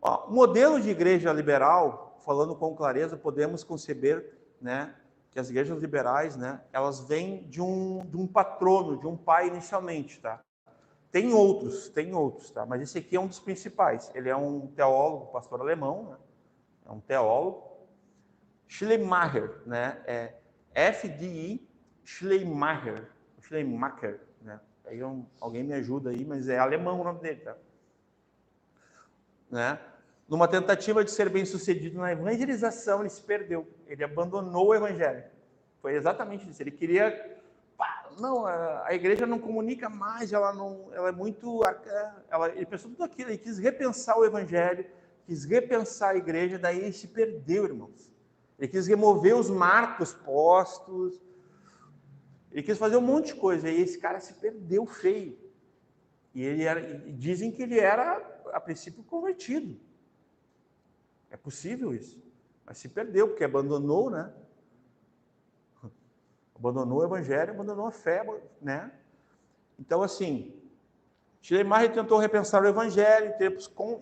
Speaker 2: O modelo de igreja liberal, falando com clareza, podemos conceber, né, que as igrejas liberais, né, elas vêm de um patrono, de um pai inicialmente, tá? Tem outros, tá? Mas esse aqui é um dos principais. Ele é um teólogo, pastor alemão, né? É um teólogo. Schleiermacher, né? É F-D-I Schleiermacher, né? Aí alguém me ajuda aí, mas é alemão o nome dele, tá? Né? Numa tentativa de ser bem-sucedido na evangelização, ele se perdeu. Ele abandonou o evangelho. Foi exatamente isso. Ele queria... Não, a igreja não comunica mais, ela é muito... ele pensou tudo aquilo, ele quis repensar o evangelho, quis repensar a igreja, daí ele se perdeu, irmãos. Ele quis remover os marcos postos, ele quis fazer um monte de coisa, e esse cara se perdeu feio. E dizem que ele era, a princípio, convertido. É possível isso. Mas se perdeu, porque abandonou, né? Abandonou o evangelho, abandonou a fé, né? Então, assim, Schleiermacher tentou repensar o evangelho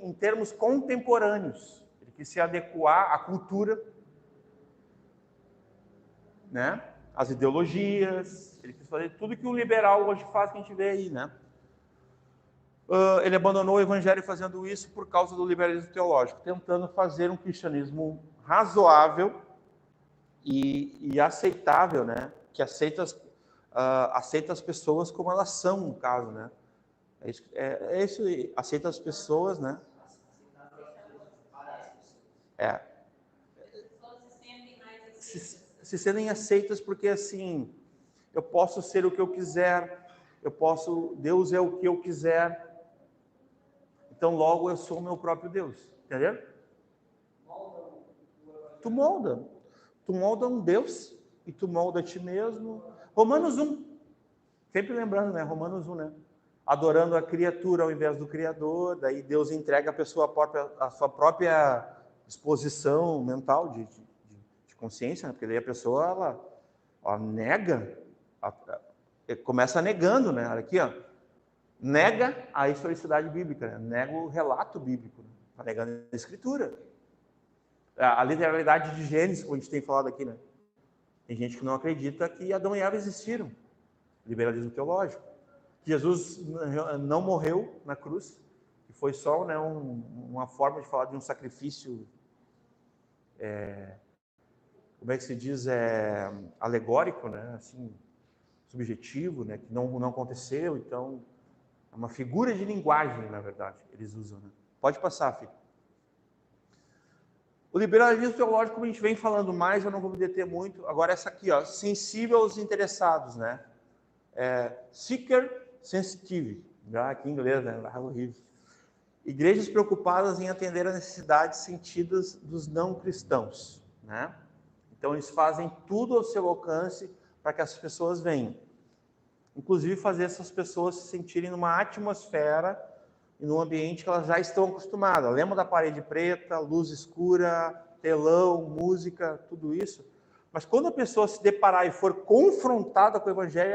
Speaker 2: em termos contemporâneos. Ele quis se adequar à cultura, né? As ideologias. Ele quis fazer tudo que o liberal hoje faz, que a gente vê aí, né? Ele abandonou o evangelho fazendo isso por causa do liberalismo teológico, tentando fazer um cristianismo razoável e aceitável, né? Que aceita as pessoas como elas são, no caso, né? É isso aí, aceita as pessoas, né? Se serem aceitas porque, assim, eu posso ser o que eu quiser, Deus é o que eu quiser, então logo eu sou o meu próprio Deus, entendeu? Tu molda um Deus e tu molda a ti mesmo. Romanos 1, sempre lembrando, né? Romanos 1, né? adorando a criatura ao invés do Criador, daí Deus entrega a pessoa a sua própria disposição mental de consciência, né? Porque daí a pessoa, ela nega, começa negando, né? Olha aqui, ó, nega a historicidade bíblica, né? Nega o relato bíblico, né? Está negando a Escritura. A literalidade de Gênesis, como a gente tem falado aqui, né? Tem gente que não acredita que Adão e Eva existiram. Liberalismo teológico. Jesus não morreu na cruz, que foi só, né, uma forma de falar de um sacrifício, como é que se diz, alegórico, né, assim, subjetivo, né, que não aconteceu. Então, é uma figura de linguagem, na verdade, eles usam. Né? Pode passar, filho. O liberalismo teológico, como a gente vem falando mais, eu não vou me deter muito. Agora essa aqui, ó, sensível aos interessados, né? Seeker sensitive. Aqui em inglês, né? Horrível. Igrejas preocupadas em atender às necessidades sentidas dos não cristãos, né? Então eles fazem tudo ao seu alcance para que as pessoas venham. Inclusive fazer essas pessoas se sentirem numa atmosfera e num ambiente que elas já estão acostumadas. Lembra da parede preta, luz escura, telão, música, tudo isso? Mas quando a pessoa se deparar e for confrontada com o Evangelho,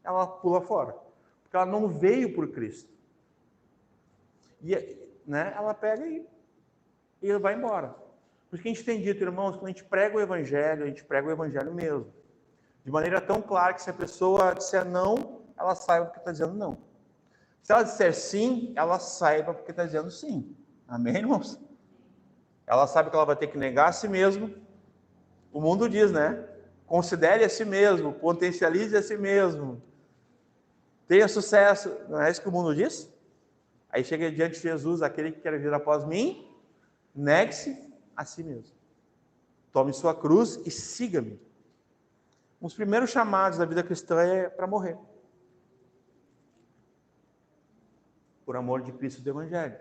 Speaker 2: ela pula fora. Porque ela não veio por Cristo. E, né, ela pega e vai embora. Por isso que a gente tem dito, irmãos, quando a gente prega o Evangelho, a gente prega o Evangelho mesmo. De maneira tão clara que se a pessoa disser não, ela saiba porque está dizendo não. Se ela disser sim, ela saiba porque está dizendo sim. Amém, irmãos? Ela sabe que ela vai ter que negar a si mesmo. O mundo diz, né? Considere a si mesmo, potencialize a si mesmo. Tenha sucesso. Não é isso que o mundo diz? Aí chega diante de Jesus, aquele que quer vir após mim, negue-se a si mesmo. Tome sua cruz e siga-me. Um dos primeiros chamados da vida cristã é para morrer. Por amor de Cristo do Evangelho.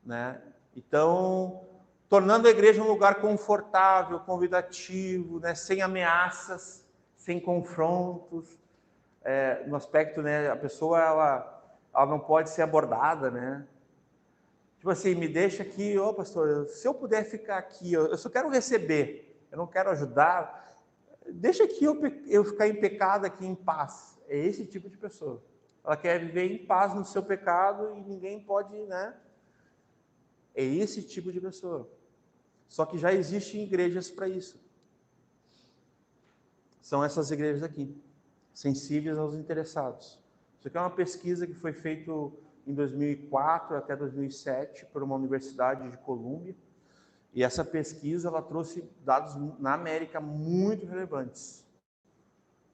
Speaker 2: Né? Então, tornando a igreja um lugar confortável, convidativo, né? Sem ameaças, sem confrontos. No aspecto, né? A pessoa, ela não pode ser abordada, né? Tipo assim, me deixa aqui, pastor, se eu puder ficar aqui, eu só quero receber, eu não quero ajudar, deixa aqui eu ficar em pecado aqui, em paz. É esse tipo de pessoa. Ela quer viver em paz no seu pecado e ninguém pode, né? É esse tipo de pessoa. Só que já existem igrejas para isso. São essas igrejas aqui, sensíveis aos interessados. Isso aqui é uma pesquisa que foi feita em 2004 até 2007 por uma universidade de Colômbia. E essa pesquisa ela trouxe dados na América muito relevantes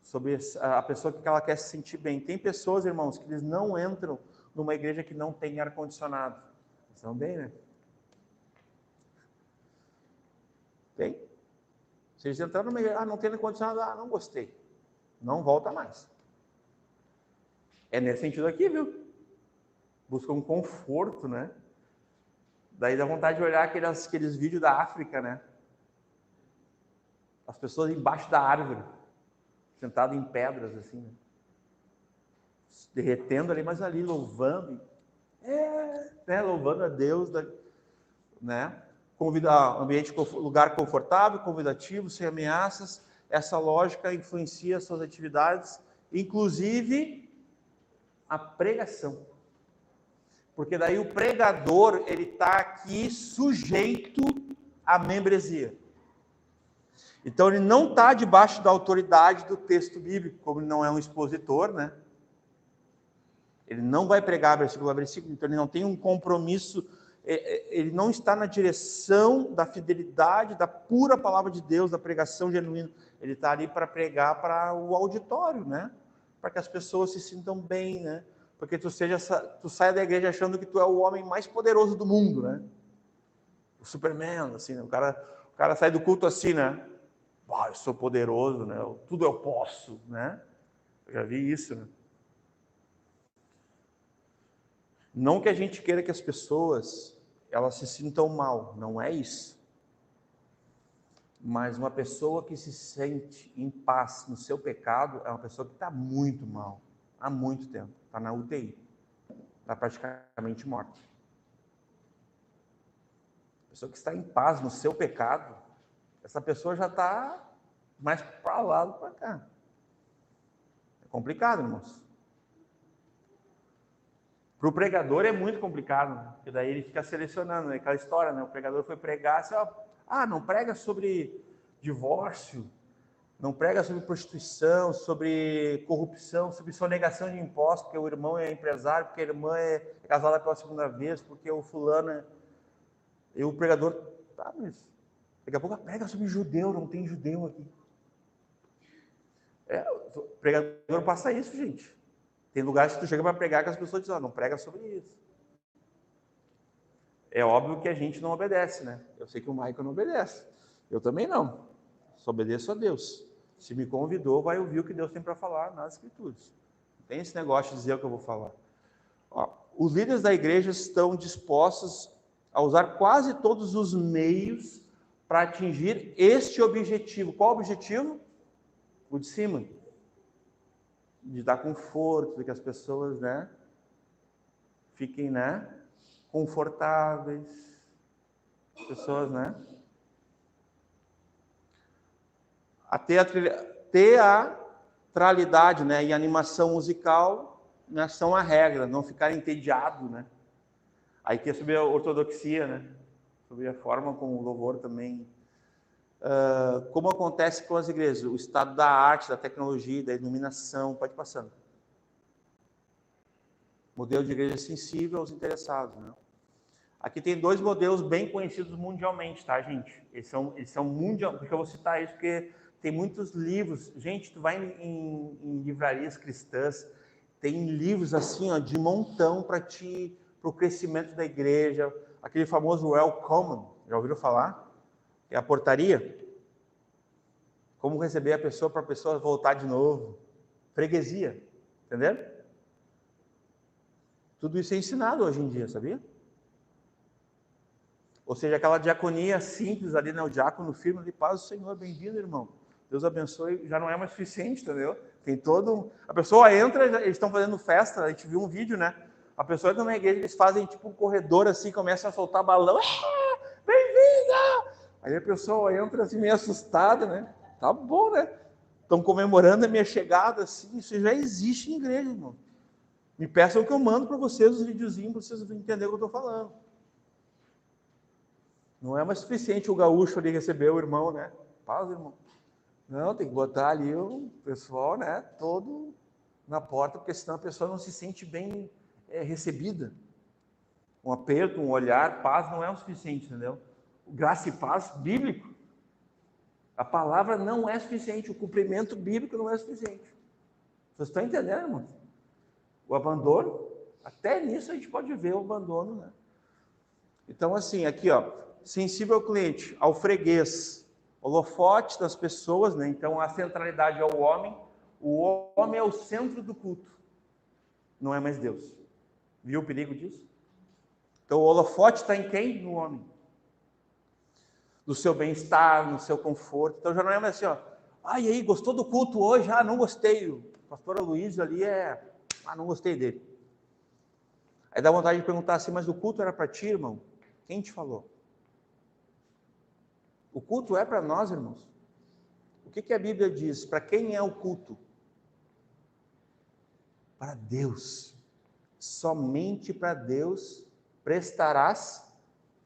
Speaker 2: sobre a pessoa que ela quer se sentir bem. Tem pessoas, irmãos, que eles não entram numa igreja que não tem ar-condicionado. Estão bem, né? Tem. Se eles entraram numa igreja, não tem ar-condicionado, não gostei. Não volta mais. É nesse sentido aqui, viu? Busca um conforto, né? Daí dá vontade de olhar aqueles vídeos da África, né? As pessoas embaixo da árvore, sentadas em pedras, assim, né? Derretendo ali, mas ali louvando, né? Louvando a Deus, né? Ambiente, lugar confortável, convidativo, sem ameaças. Essa lógica influencia as suas atividades, inclusive a pregação. Porque daí o pregador, ele está aqui sujeito à membresia. Então ele não está debaixo da autoridade do texto bíblico, como ele não é um expositor, né? Ele não vai pregar versículo a versículo, então ele não tem um compromisso, ele não está na direção da fidelidade, da pura palavra de Deus, da pregação genuína. Ele está ali para pregar para o auditório, né? Para que as pessoas se sintam bem, né? Porque tu sai da igreja achando que tu é o homem mais poderoso do mundo, né? O Superman, assim, né? O cara sai do culto assim, né? Eu sou poderoso, né? Tudo eu posso, né? Eu já vi isso, né? Não que a gente queira que as pessoas elas se sintam mal, não é isso. Mas uma pessoa que se sente em paz no seu pecado é uma pessoa que está muito mal. há muito tempo, está na UTI, está praticamente morta. A pessoa que está em paz no seu pecado, essa pessoa já está mais para lá do que para cá. É complicado, irmãos. Para o pregador é muito complicado, né? Porque daí ele fica selecionando, né? Aquela história, né? O pregador foi pregar, assim, ó, não prega sobre divórcio, não prega sobre prostituição, sobre corrupção, sobre sonegação de impostos, porque o irmão é empresário, porque a irmã é casada pela segunda vez, porque o fulano é... E o pregador, tá, mas daqui a pouco prega sobre judeu, não tem judeu aqui. O pregador passa isso, gente. Tem lugares que tu chega para pregar que as pessoas dizem, não prega sobre isso. É óbvio que a gente não obedece, né? Eu sei que o Michael não obedece. Eu também não. Só obedeço a Deus. Se me convidou, vai ouvir o que Deus tem para falar nas Escrituras. Não tem esse negócio de dizer o que eu vou falar. Ó, os líderes da igreja estão dispostos a usar quase todos os meios para atingir este objetivo. Qual objetivo? O de cima. De dar conforto, de que as pessoas, né, fiquem, né, confortáveis. As pessoas, né, a teatralidade, né, e animação musical, né, são a regra, não ficar entediado, né. Aí que é sobre a ortodoxia, né, sobre a forma como o louvor também. Como acontece com as igrejas, o estado da arte, da tecnologia, da iluminação, pode ir passando. Modelo de igreja sensível aos interessados, né. Aqui tem dois modelos bem conhecidos mundialmente, tá, gente? Eles são mundial, porque eu vou citar isso porque tem muitos livros. Gente, tu vai em livrarias cristãs, tem livros assim, ó, de montão para o crescimento da igreja. Aquele famoso Welcome, já ouviram falar? É a portaria. Como receber a pessoa para a pessoa voltar de novo. Freguesia, entenderam? Tudo isso é ensinado hoje em dia, sabia? Ou seja, aquela diaconia simples ali, né? O diácono firme ali, paz do Senhor, bem-vindo, irmão. Deus abençoe, já não é mais suficiente, entendeu? Tem todo... A pessoa entra, eles estão fazendo festa, a gente viu um vídeo, né? A pessoa entra na igreja, eles fazem tipo um corredor assim, começam a soltar balão. Bem-vinda! Aí a pessoa entra assim, meio assustada, né? Tá bom, né? Estão comemorando a minha chegada, assim. Isso já existe em igreja, irmão. Me peçam que eu mando para vocês os videozinhos para vocês entenderem o que eu estou falando. Não é mais suficiente o gaúcho ali receber o irmão, né? Paz, irmão. Não, tem que botar ali o pessoal, né? Todo na porta, porque senão a pessoa não se sente bem recebida. Um aperto, um olhar, paz não é o suficiente, entendeu? Graça e paz bíblico. A palavra não é suficiente, o cumprimento bíblico não é suficiente. Vocês estão entendendo, irmão? O abandono, até nisso a gente pode ver o abandono, né? Então, assim, aqui, ó, sensível ao cliente, ao freguês, holofote das pessoas, né? Então, a centralidade é o homem é o centro do culto, não é mais Deus. Viu o perigo disso? Então, o holofote está em quem? No homem. No seu bem-estar, no seu conforto. Então, já não é mais assim, ó, e aí, gostou do culto hoje? Não gostei. O pastor Aloysio ali não gostei dele. Aí dá vontade de perguntar assim, mas o culto era para ti, irmão? Quem te falou? O culto é para nós, irmãos. O que a Bíblia diz? Para quem é o culto? Para Deus. Somente para Deus prestarás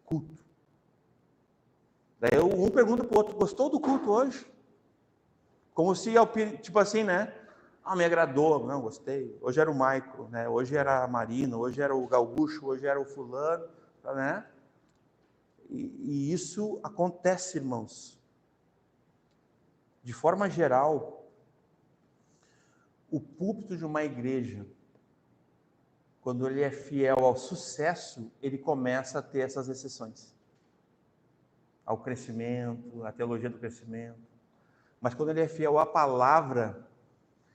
Speaker 2: culto. Daí um pergunta para o outro, gostou do culto hoje? Como se, tipo assim, né? Me agradou, não, gostei. Hoje era o Michael, né? Hoje era a Marina, hoje era o Gaúcho, hoje era o fulano, né? E isso acontece, irmãos. De forma geral, o púlpito de uma igreja, quando ele é fiel ao sucesso, ele começa a ter essas exceções. Ao crescimento, à teologia do crescimento. Mas quando ele é fiel à palavra,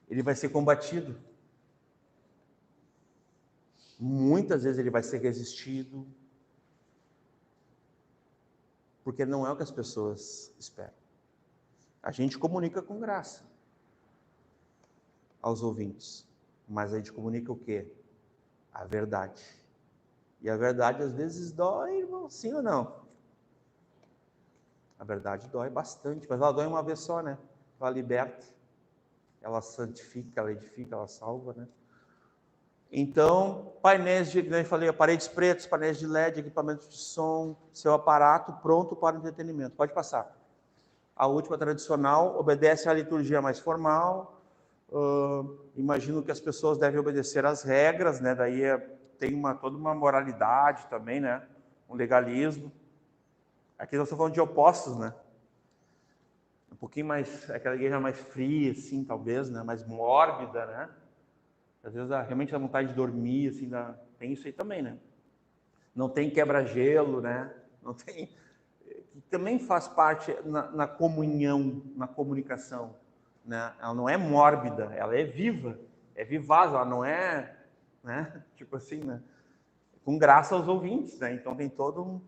Speaker 2: ele vai ser combatido. Muitas vezes ele vai ser resistido, porque não é o que as pessoas esperam. A gente comunica com graça aos ouvintes, Mas a gente comunica o quê? A verdade. E a verdade às vezes dói, irmão, sim ou não? A verdade dói bastante, mas ela dói uma vez só, né? Ela liberta, ela santifica, ela edifica, ela salva, né? Então, painéis de, como eu falei, paredes pretas, painéis de LED, equipamentos de som, seu aparato pronto para o entretenimento. Pode passar. A última tradicional obedece à liturgia mais formal. Imagino que as pessoas devem obedecer às regras, né? Daí tem toda uma moralidade também, né? Um legalismo. Aqui nós estamos falando de opostos, né? Um pouquinho mais, aquela igreja mais fria, assim, talvez, né? Mais mórbida, né? Às vezes realmente dá vontade de dormir, assim, tem isso aí também, né? Não tem quebra-gelo, né? Não tem... Que também faz parte na comunhão, na comunicação, né? Ela não é mórbida, ela é viva, é vivaz, ela não é, né? Tipo assim, né? Com graça aos ouvintes, né? Então tem todo um...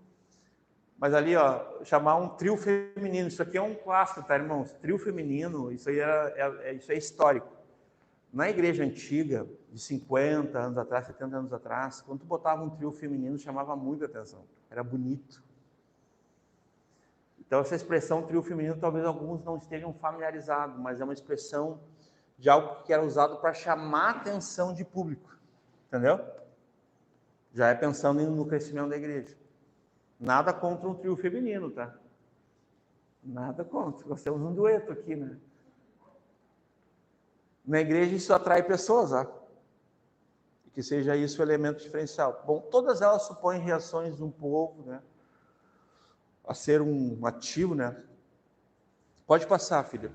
Speaker 2: Mas ali, ó, chamar um trio feminino, isso aqui é um clássico, tá, irmãos? Trio feminino, isso aí isso é histórico. Na igreja antiga, de 50 anos atrás, 70 anos atrás, quando tu botava um trio feminino, chamava muita atenção. Era bonito. Então, essa expressão trio feminino, talvez alguns não estejam familiarizados, mas é uma expressão de algo que era usado para chamar a atenção de público. Entendeu? Já é pensando no crescimento da igreja. Nada contra um trio feminino, tá? Nada contra. Nós temos um dueto aqui, né? Na igreja isso atrai pessoas, ó. E que seja isso o elemento diferencial. Bom, todas elas supõem reações de um povo, né? A ser um ativo, né? Pode passar, filha.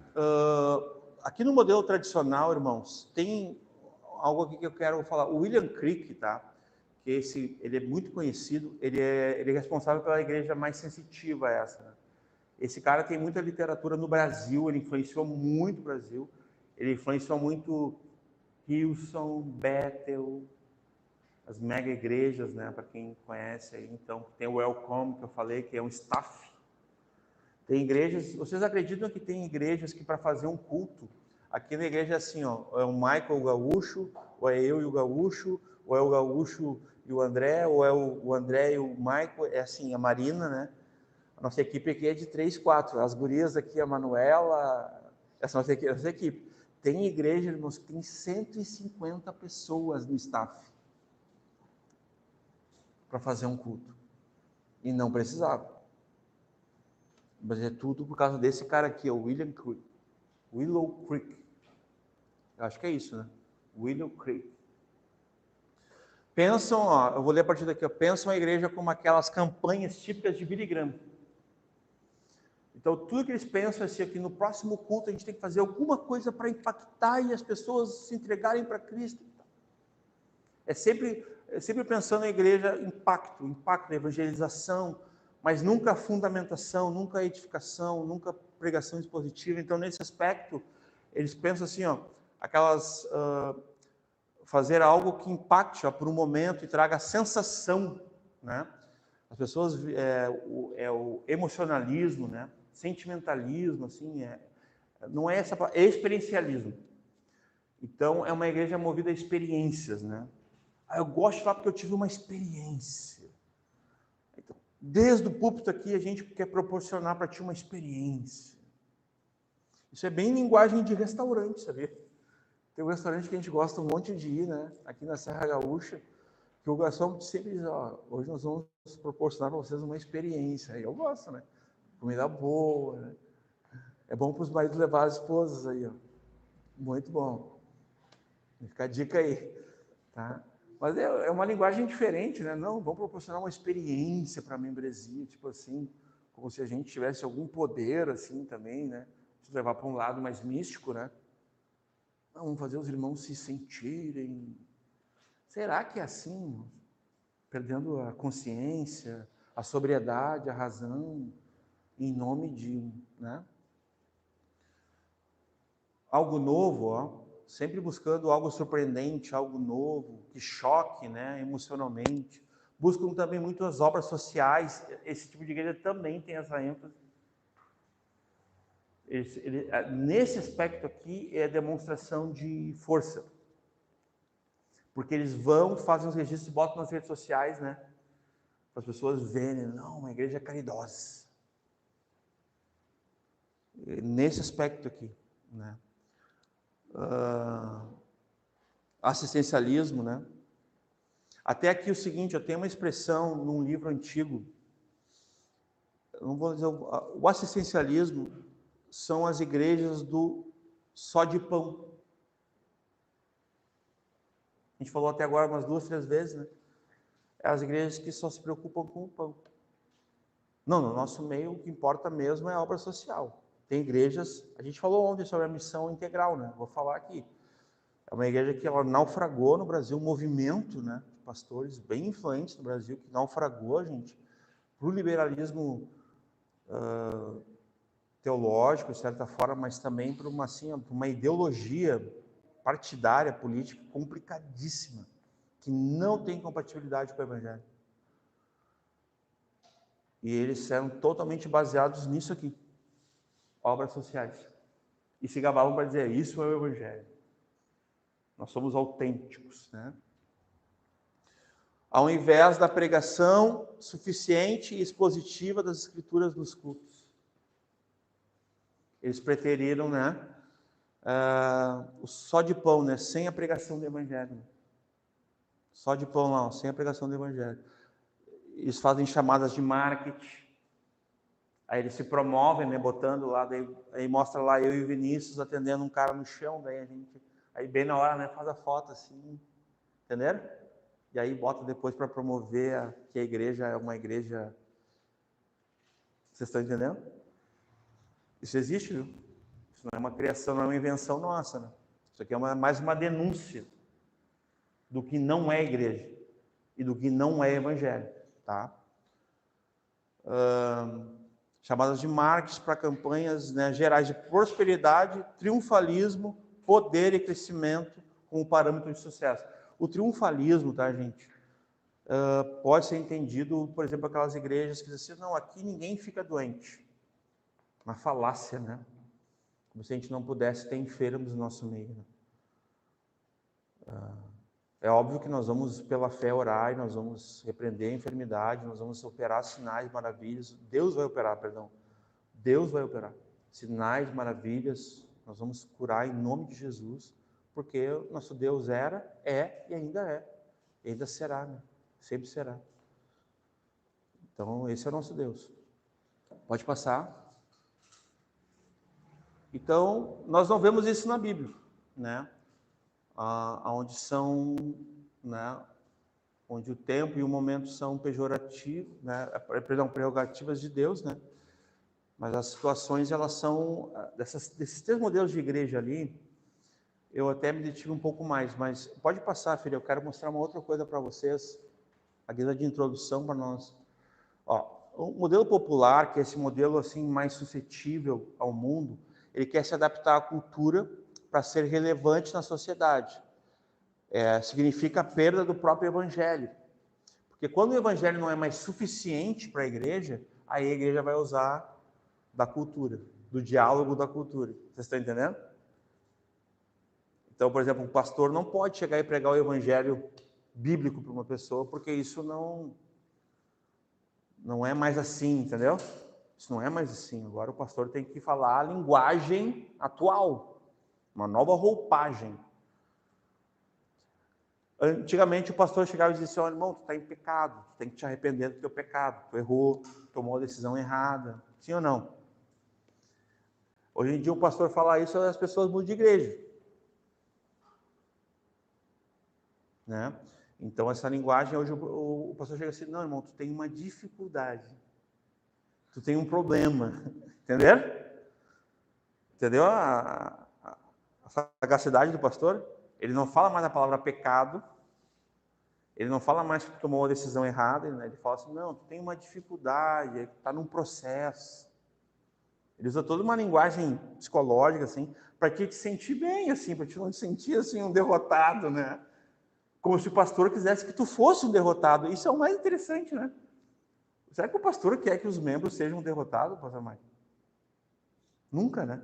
Speaker 2: Aqui no modelo tradicional, irmãos, tem algo aqui que eu quero falar. O William Creek, tá? Que ele é muito conhecido, ele é responsável pela igreja mais sensitiva a essa, né? Esse cara tem muita literatura no Brasil, ele influenciou muito o Brasil, ele influenciou muito Hillsong, Bethel, as mega igrejas, né, para quem conhece aí. Então, tem o Welcome, que eu falei, que é um staff. Tem igrejas, vocês acreditam que tem igrejas que para fazer um culto, aqui na igreja é assim, ó, é o Michael o Gaúcho, ou é eu e o Gaúcho, ou é o Gaúcho e o André, ou é o André e o Michael, é assim, a Marina, né? A nossa equipe aqui é de 3, 4. As gurias aqui, a Manuela, essa nossa equipe. Tem igreja, irmãos, que tem 150 pessoas no staff para fazer um culto. E não precisava. Mas é tudo por causa desse cara aqui, o Willow Creek. Eu acho que é isso, né? Willow Creek. Pensam, ó, eu vou ler a partir daqui, ó, pensam a igreja como aquelas campanhas típicas de Billy Graham. Então, tudo que eles pensam é assim, que no próximo culto a gente tem que fazer alguma coisa para impactar e as pessoas se entregarem para Cristo. É sempre pensando na igreja impacto na evangelização, mas nunca fundamentação, nunca edificação, nunca pregação expositiva. Então, nesse aspecto, eles pensam assim, ó, fazer algo que impacte por um momento e traga sensação, né? As pessoas, o emocionalismo, né? Sentimentalismo, assim, não é essa, é experiencialismo. Então, é uma igreja movida a experiências, né? Eu gosto de falar porque eu tive uma experiência. Então, desde o púlpito aqui, a gente quer proporcionar para ti uma experiência. Isso é bem linguagem de restaurante, sabia? Tem um restaurante que a gente gosta um monte de ir, né? Aqui na Serra Gaúcha, que o garçom sempre diz, ó, hoje nós vamos proporcionar para vocês uma experiência. Aí eu gosto, né? Comida boa, né? É bom para os maridos levar as esposas aí, ó. Muito bom. Fica a dica aí, tá? Mas é uma linguagem diferente, né? Não, vamos proporcionar uma experiência para a membresia, tipo assim, como se a gente tivesse algum poder, assim, também, né? Se levar para um lado mais místico, né? Não, vamos fazer os irmãos se sentirem. Será que é assim? Perdendo a consciência, a sobriedade, a razão, em nome de, né? Algo novo, ó, sempre buscando algo surpreendente, algo novo, que choque, né, emocionalmente. Buscam também muito as obras sociais. Esse tipo de igreja também tem essa ênfase. Nesse aspecto aqui é demonstração de força. Porque eles fazem os registros e botam nas redes sociais, né? Para as pessoas verem, não, uma igreja caridosa. Nesse aspecto aqui, né? Assistencialismo, né? Até aqui o seguinte, eu tenho uma expressão num livro antigo, eu não vou dizer, o assistencialismo são as igrejas do só de pão. A gente falou até agora umas 2, 3 vezes, né? É as igrejas que só se preocupam com o pão. Não, no nosso meio o que importa mesmo é a obra social. Tem igrejas, a gente falou ontem sobre a missão integral, né? Vou falar aqui. É uma igreja que ela naufragou no Brasil, um movimento, né, de pastores bem influentes no Brasil, que naufragou, gente, para o liberalismo teológico, de certa forma, mas também para uma ideologia partidária, política, complicadíssima, que não tem compatibilidade com o Evangelho. E eles eram totalmente baseados nisso aqui, obras sociais. E se gabavam para dizer, isso é o Evangelho. Nós somos autênticos, né? Ao invés da pregação suficiente e expositiva das Escrituras nos cultos. Eles preteriram, né? O só de pão, né? Sem a pregação do Evangelho. Só de pão lá, sem a pregação do Evangelho. Eles fazem chamadas de marketing. Aí eles se promovem, né? Botando lá, aí mostra lá eu e o Vinícius atendendo um cara no chão, daí a gente... Aí bem na hora, né, faz a foto assim, entenderam? E aí bota depois para promover que a igreja é uma igreja... Vocês estão entendendo? Isso existe, viu? Isso não é uma criação, não é uma invenção nossa, né? Isso aqui é mais uma denúncia do que não é igreja e do que não é evangelho, tá? Chamadas de marketing para campanhas, né, gerais de prosperidade, triunfalismo, poder e crescimento como parâmetro de sucesso. O triunfalismo, tá, gente? Pode ser entendido, por exemplo, aquelas igrejas que dizem assim, não, aqui ninguém fica doente. Uma falácia, né? Como se a gente não pudesse ter enfermos no nosso meio. Né? É óbvio que nós vamos, pela fé, orar e nós vamos repreender a enfermidade, nós vamos operar sinais, maravilhas. Deus vai operar, perdão. Deus vai operar. Sinais, maravilhas, nós vamos curar em nome de Jesus, porque o nosso Deus era, é e ainda é. E ainda será, né? Sempre será. Então, esse é o nosso Deus. Pode passar. Então, nós não vemos isso na Bíblia, né? Onde são, né? Onde o tempo e o momento são pejorativos, né? Perdão, prerrogativas de Deus, né? Mas as situações, elas são, desses 3 modelos de igreja ali, eu até me detive um pouco mais, mas pode passar, filho, eu quero mostrar uma outra coisa para vocês, a guisa de introdução para nós. Ó, o modelo popular, que é esse modelo assim mais suscetível ao mundo, ele quer se adaptar à cultura para ser relevante na sociedade. Significa a perda do próprio evangelho. Porque quando o evangelho não é mais suficiente para a igreja, aí a igreja vai usar da cultura, do diálogo da cultura. Vocês estão entendendo? Então, por exemplo, um pastor não pode chegar e pregar o evangelho bíblico para uma pessoa, porque isso não é mais assim, entendeu? Isso não é mais assim. Agora o pastor tem que falar a linguagem atual, uma nova roupagem. Antigamente o pastor chegava e dizia assim, irmão, tu está em pecado, tu tem que te arrepender do teu pecado, tu errou, tomou a decisão errada, sim ou não? Hoje em dia o pastor fala isso, as pessoas mudam de igreja. Né? Então essa linguagem, hoje o pastor chega assim, não, irmão, tu tem uma dificuldade, tu tem um problema, entenderam? Entendeu a sagacidade do pastor? Ele não fala mais a palavra pecado, ele não fala mais que tu tomou a decisão errada, né? Ele fala assim, não, tu tem uma dificuldade, está num processo. Ele usa toda uma linguagem psicológica, assim, para te sentir bem, assim, para te não te sentir assim, um derrotado, né? Como se o pastor quisesse que tu fosse um derrotado. Isso é o mais interessante, né? Será que o pastor quer que os membros sejam derrotados, pastor Mike? Nunca, né?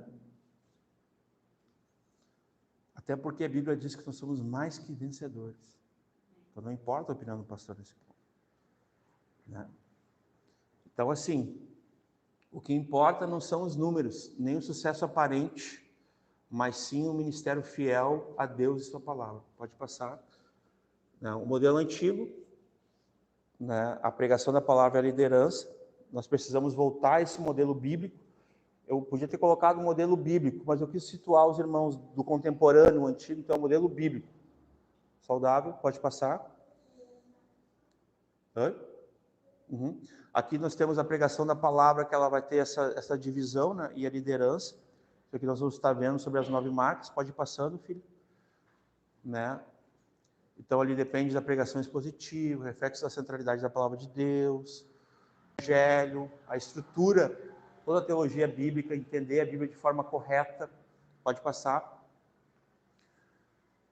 Speaker 2: Até porque a Bíblia diz que nós somos mais que vencedores. Então, não importa a opinião do pastor nesse ponto. Né? Então, assim, o que importa não são os números, nem o sucesso aparente, mas sim o ministério fiel a Deus e sua palavra. Pode passar. Né? O modelo antigo, né? A pregação da palavra é a liderança. Nós precisamos voltar a esse modelo bíblico. Eu podia ter colocado um modelo bíblico, mas eu quis situar os irmãos do contemporâneo, o antigo, então é o modelo bíblico. Saudável, pode passar. Oi? Uhum. Aqui nós temos a pregação da palavra, que ela vai ter essa divisão, né? E a liderança. Isso aqui nós vamos estar vendo sobre as 9 marcas. Pode ir passando, filho. Né? Então ali depende da pregação expositiva, reflexo da centralidade da palavra de Deus, o evangelho, a estrutura, toda a teologia bíblica, entender a Bíblia de forma correta. Pode passar.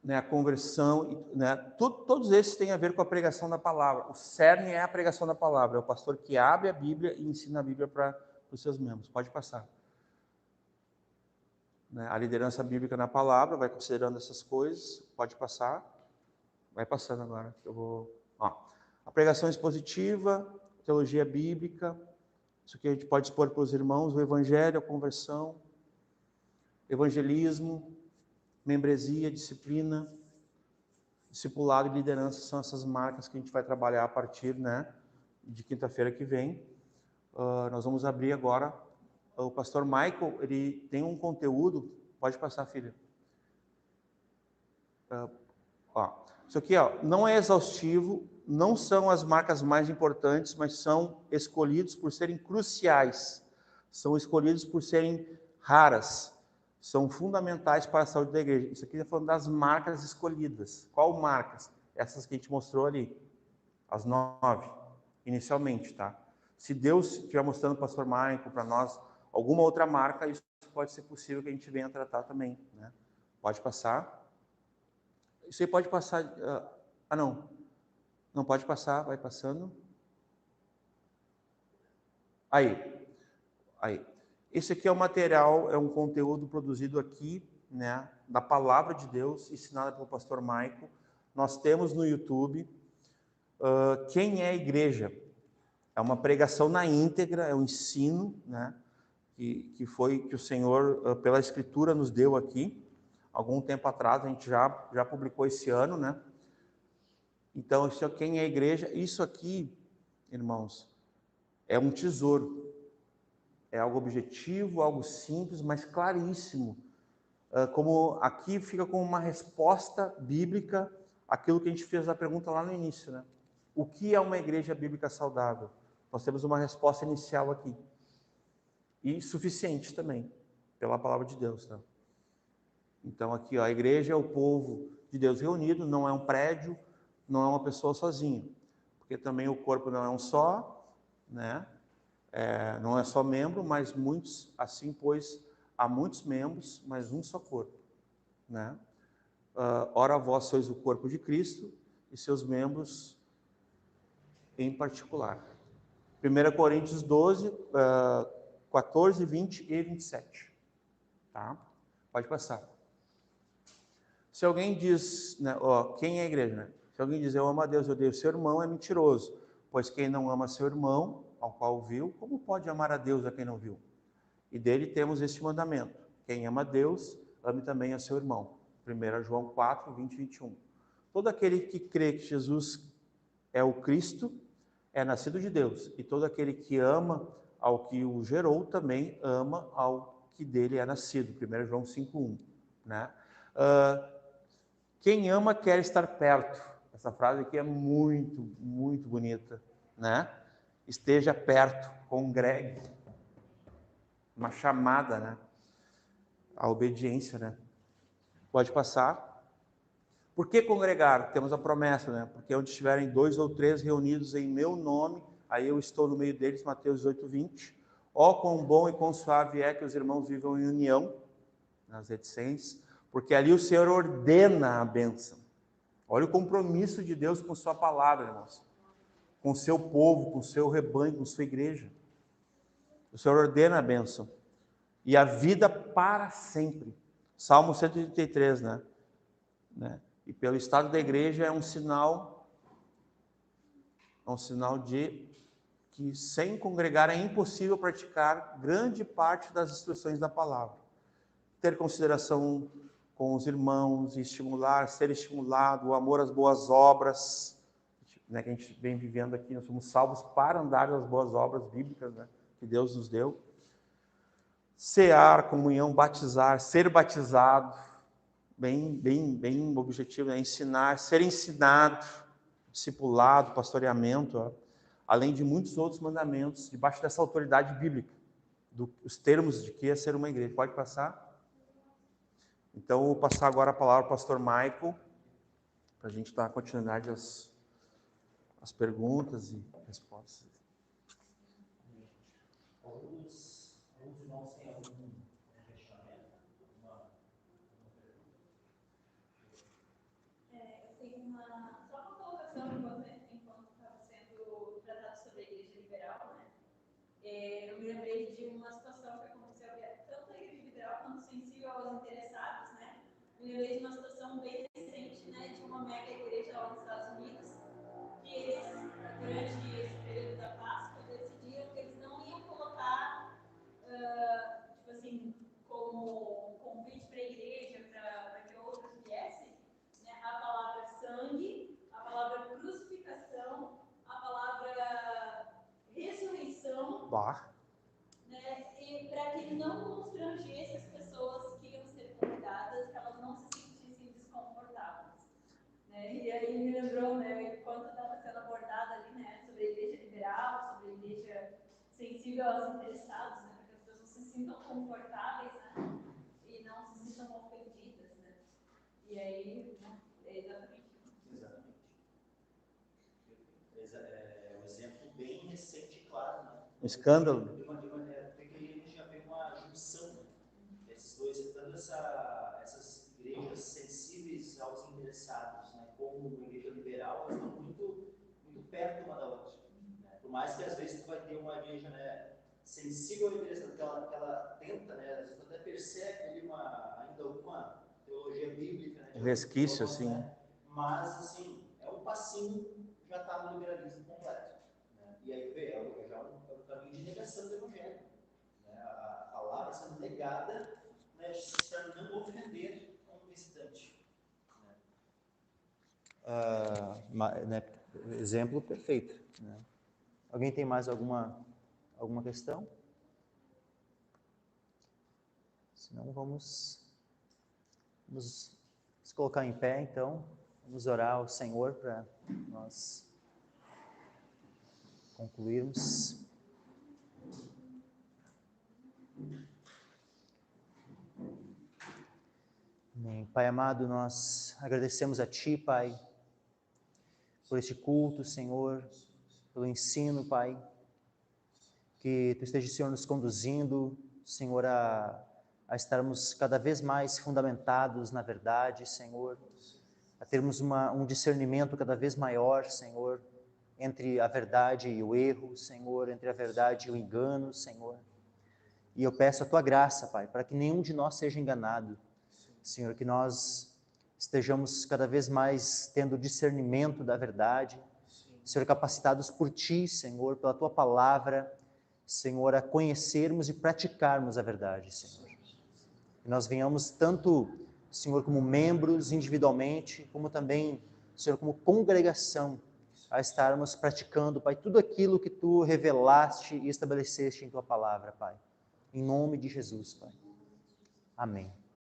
Speaker 2: Né, a conversão, né, todos esses têm a ver com a pregação da palavra. O cerne é a pregação da palavra, é o pastor que abre a Bíblia e ensina a Bíblia para os seus membros. Pode passar. Né, a liderança bíblica na palavra, vai considerando essas coisas. Pode passar. Vai passando agora. Eu vou. Ó, a pregação expositiva, teologia bíblica, isso aqui a gente pode expor para os irmãos, o evangelho, a conversão, evangelismo, membresia, disciplina, discipulado e liderança são essas marcas que a gente vai trabalhar a partir, né, de quinta-feira que vem. Nós vamos abrir agora. O pastor Michael, ele tem um conteúdo. Pode passar, filha. Isso aqui, não é exaustivo, não são as marcas mais importantes, mas são escolhidos por serem cruciais, são escolhidos por serem raras, são fundamentais para a saúde da igreja. Isso aqui está falando das marcas escolhidas. Qual marcas? Essas que a gente mostrou ali, as 9, inicialmente, tá? Se Deus estiver mostrando para o pastor Michael, para nós, alguma outra marca, isso pode ser possível que a gente venha tratar também, né? Pode passar. Isso aí pode passar. Não. Não pode passar, vai passando. Aí. Esse aqui é o material, é um conteúdo produzido aqui, né, da palavra de Deus, ensinada pelo pastor Michael. Nós temos no YouTube. Quem é a igreja? É uma pregação na íntegra, é um ensino, né, que o Senhor, pela Escritura, nos deu aqui. Algum tempo atrás, a gente já publicou esse ano, né? Então, isso é quem é a igreja. Isso aqui, irmãos, é um tesouro. É algo objetivo, algo simples, mas claríssimo. Como aqui fica como uma resposta bíblica àquilo que a gente fez a pergunta lá no início, né? O que é uma igreja bíblica saudável? Nós temos uma resposta inicial aqui. E suficiente também, pela palavra de Deus, tá? Então aqui, a igreja é o povo de Deus reunido, não é um prédio, não é uma pessoa sozinha. Porque também o corpo não é um só, né? Não é só membro, mas muitos, assim, pois há muitos membros, mas um só corpo, né? Ora vós sois o corpo de Cristo e seus membros em particular. 1 Coríntios 12, 14, 20 e 27. Tá? Pode passar. Se alguém diz, né, quem é a igreja, né? Se alguém diz, eu amo a Deus, eu odeio seu irmão, é mentiroso. Pois quem não ama seu irmão, ao qual viu, como pode amar a Deus a quem não viu? E dele temos este mandamento: quem ama a Deus, ame também a seu irmão. 1 João 4, 20 e 21. Todo aquele que crê que Jesus é o Cristo, é nascido de Deus. E todo aquele que ama ao que o gerou, também ama ao que dele é nascido. 1 João 5, 1. Né? Quem ama quer estar perto. Essa frase aqui é muito, muito bonita, né? Esteja perto, congregue. Uma chamada, né? A obediência, né? Pode passar. Por que congregar? Temos a promessa, né? Porque onde estiverem 2 ou 3 reunidos em meu nome, aí eu estou no meio deles, Mateus 18, 20. Ó, quão bom e quão suave é que os irmãos vivam em união, nas reticências, porque ali o Senhor ordena a bênção. Olha o compromisso de Deus com sua palavra, irmãos. Com o seu povo, com o seu rebanho, com sua igreja. O Senhor ordena a bênção. E a vida para sempre. Salmo 133, né? E pelo estado da igreja é um sinal é um sinal de que sem congregar é impossível praticar grande parte das instruções da palavra. Ter consideração com os irmãos, estimular, ser estimulado, o amor às boas obras, né, que a gente vem vivendo aqui, nós somos salvos para andar nas boas obras bíblicas, né, que Deus nos deu. Cear, comunhão, batizar, ser batizado, bem objetivo, né? Ensinar, ser ensinado, discipulado, pastoreamento, ó, além de muitos outros mandamentos, debaixo dessa autoridade bíblica, os termos de que é ser uma igreja. Pode passar? Então, eu vou passar agora a palavra ao pastor Michael, para a gente dar continuidade às perguntas e respostas.
Speaker 1: Alguns irmãos têm algum questionamento?
Speaker 3: Eu tenho só uma colocação enquanto estava sendo tratado sobre a igreja liberal, né? Eu me lembrei de uma situação que aconteceu tanto na igreja liberal quanto sensível aos interessados, né? Me lembrei de uma situação bem recente, né, de uma mega igreja lá nos Estados Unidos, que eles, durante esse período da Páscoa, decidiram que eles não iam colocar, tipo assim, como convite para a igreja, para que outros viessem, né, a palavra sangue, a palavra crucificação, a palavra ressurreição, né, e para que não constrangesse as pessoas que iam ser convidadas, que elas não se sentissem desconfortáveis. Né? E aí me lembrou, né, enquanto estava sendo abordada ali, né, sobre a igreja liberal, sobre a igreja sensível aos interessados, né, para que as pessoas se sintam confortáveis, né, e não se sintam ofendidas, né. E aí, né, é exatamente isso.
Speaker 1: É um exemplo bem recente e claro, né?
Speaker 2: Um escândalo.
Speaker 1: Porque aí a gente já vê uma junção, né? Esses dois, tanto essas igrejas sensíveis aos interessados, né, como uma igreja liberal, elas estão muito perto uma da outra. Né? Por mais que às vezes tu vai ter uma igreja, né, sensível ao interessado, que ela tenta, né, às vezes até percebe ali ainda alguma teologia bíblica, né,
Speaker 2: Resquício, assim.
Speaker 1: Né? Mas, assim, é um passinho, já está no liberalismo completo. Né? E aí, vê, já é um caminho de negação do evangelho. Né? A palavra sendo negada, né, para não ofender um visitante. Né? Exemplo perfeito. Né? Alguém tem mais alguma questão? Senão vamos nos colocar em pé, então. Vamos orar ao Senhor para nós concluirmos. Amém. Pai amado, nós agradecemos a Ti, Pai, por este culto, Senhor, pelo ensino, Pai, que Tu esteja, Senhor, nos conduzindo, Senhor, a estarmos cada vez mais fundamentados na verdade, Senhor, a termos um discernimento cada vez maior, Senhor, entre a verdade e o erro, Senhor, entre a verdade e o engano, Senhor. E eu peço a Tua graça, Pai, para que nenhum de nós seja enganado, Senhor, que nós estejamos cada vez mais tendo discernimento da verdade, Senhor, capacitados por Ti, Senhor, pela Tua palavra, Senhor, a conhecermos e praticarmos a verdade, Senhor. Que nós venhamos tanto, Senhor, como membros individualmente, como também, Senhor, como congregação, a estarmos praticando, Pai, tudo aquilo que Tu revelaste e estabeleceste em Tua palavra, Pai. Em nome de Jesus, Pai. Amém.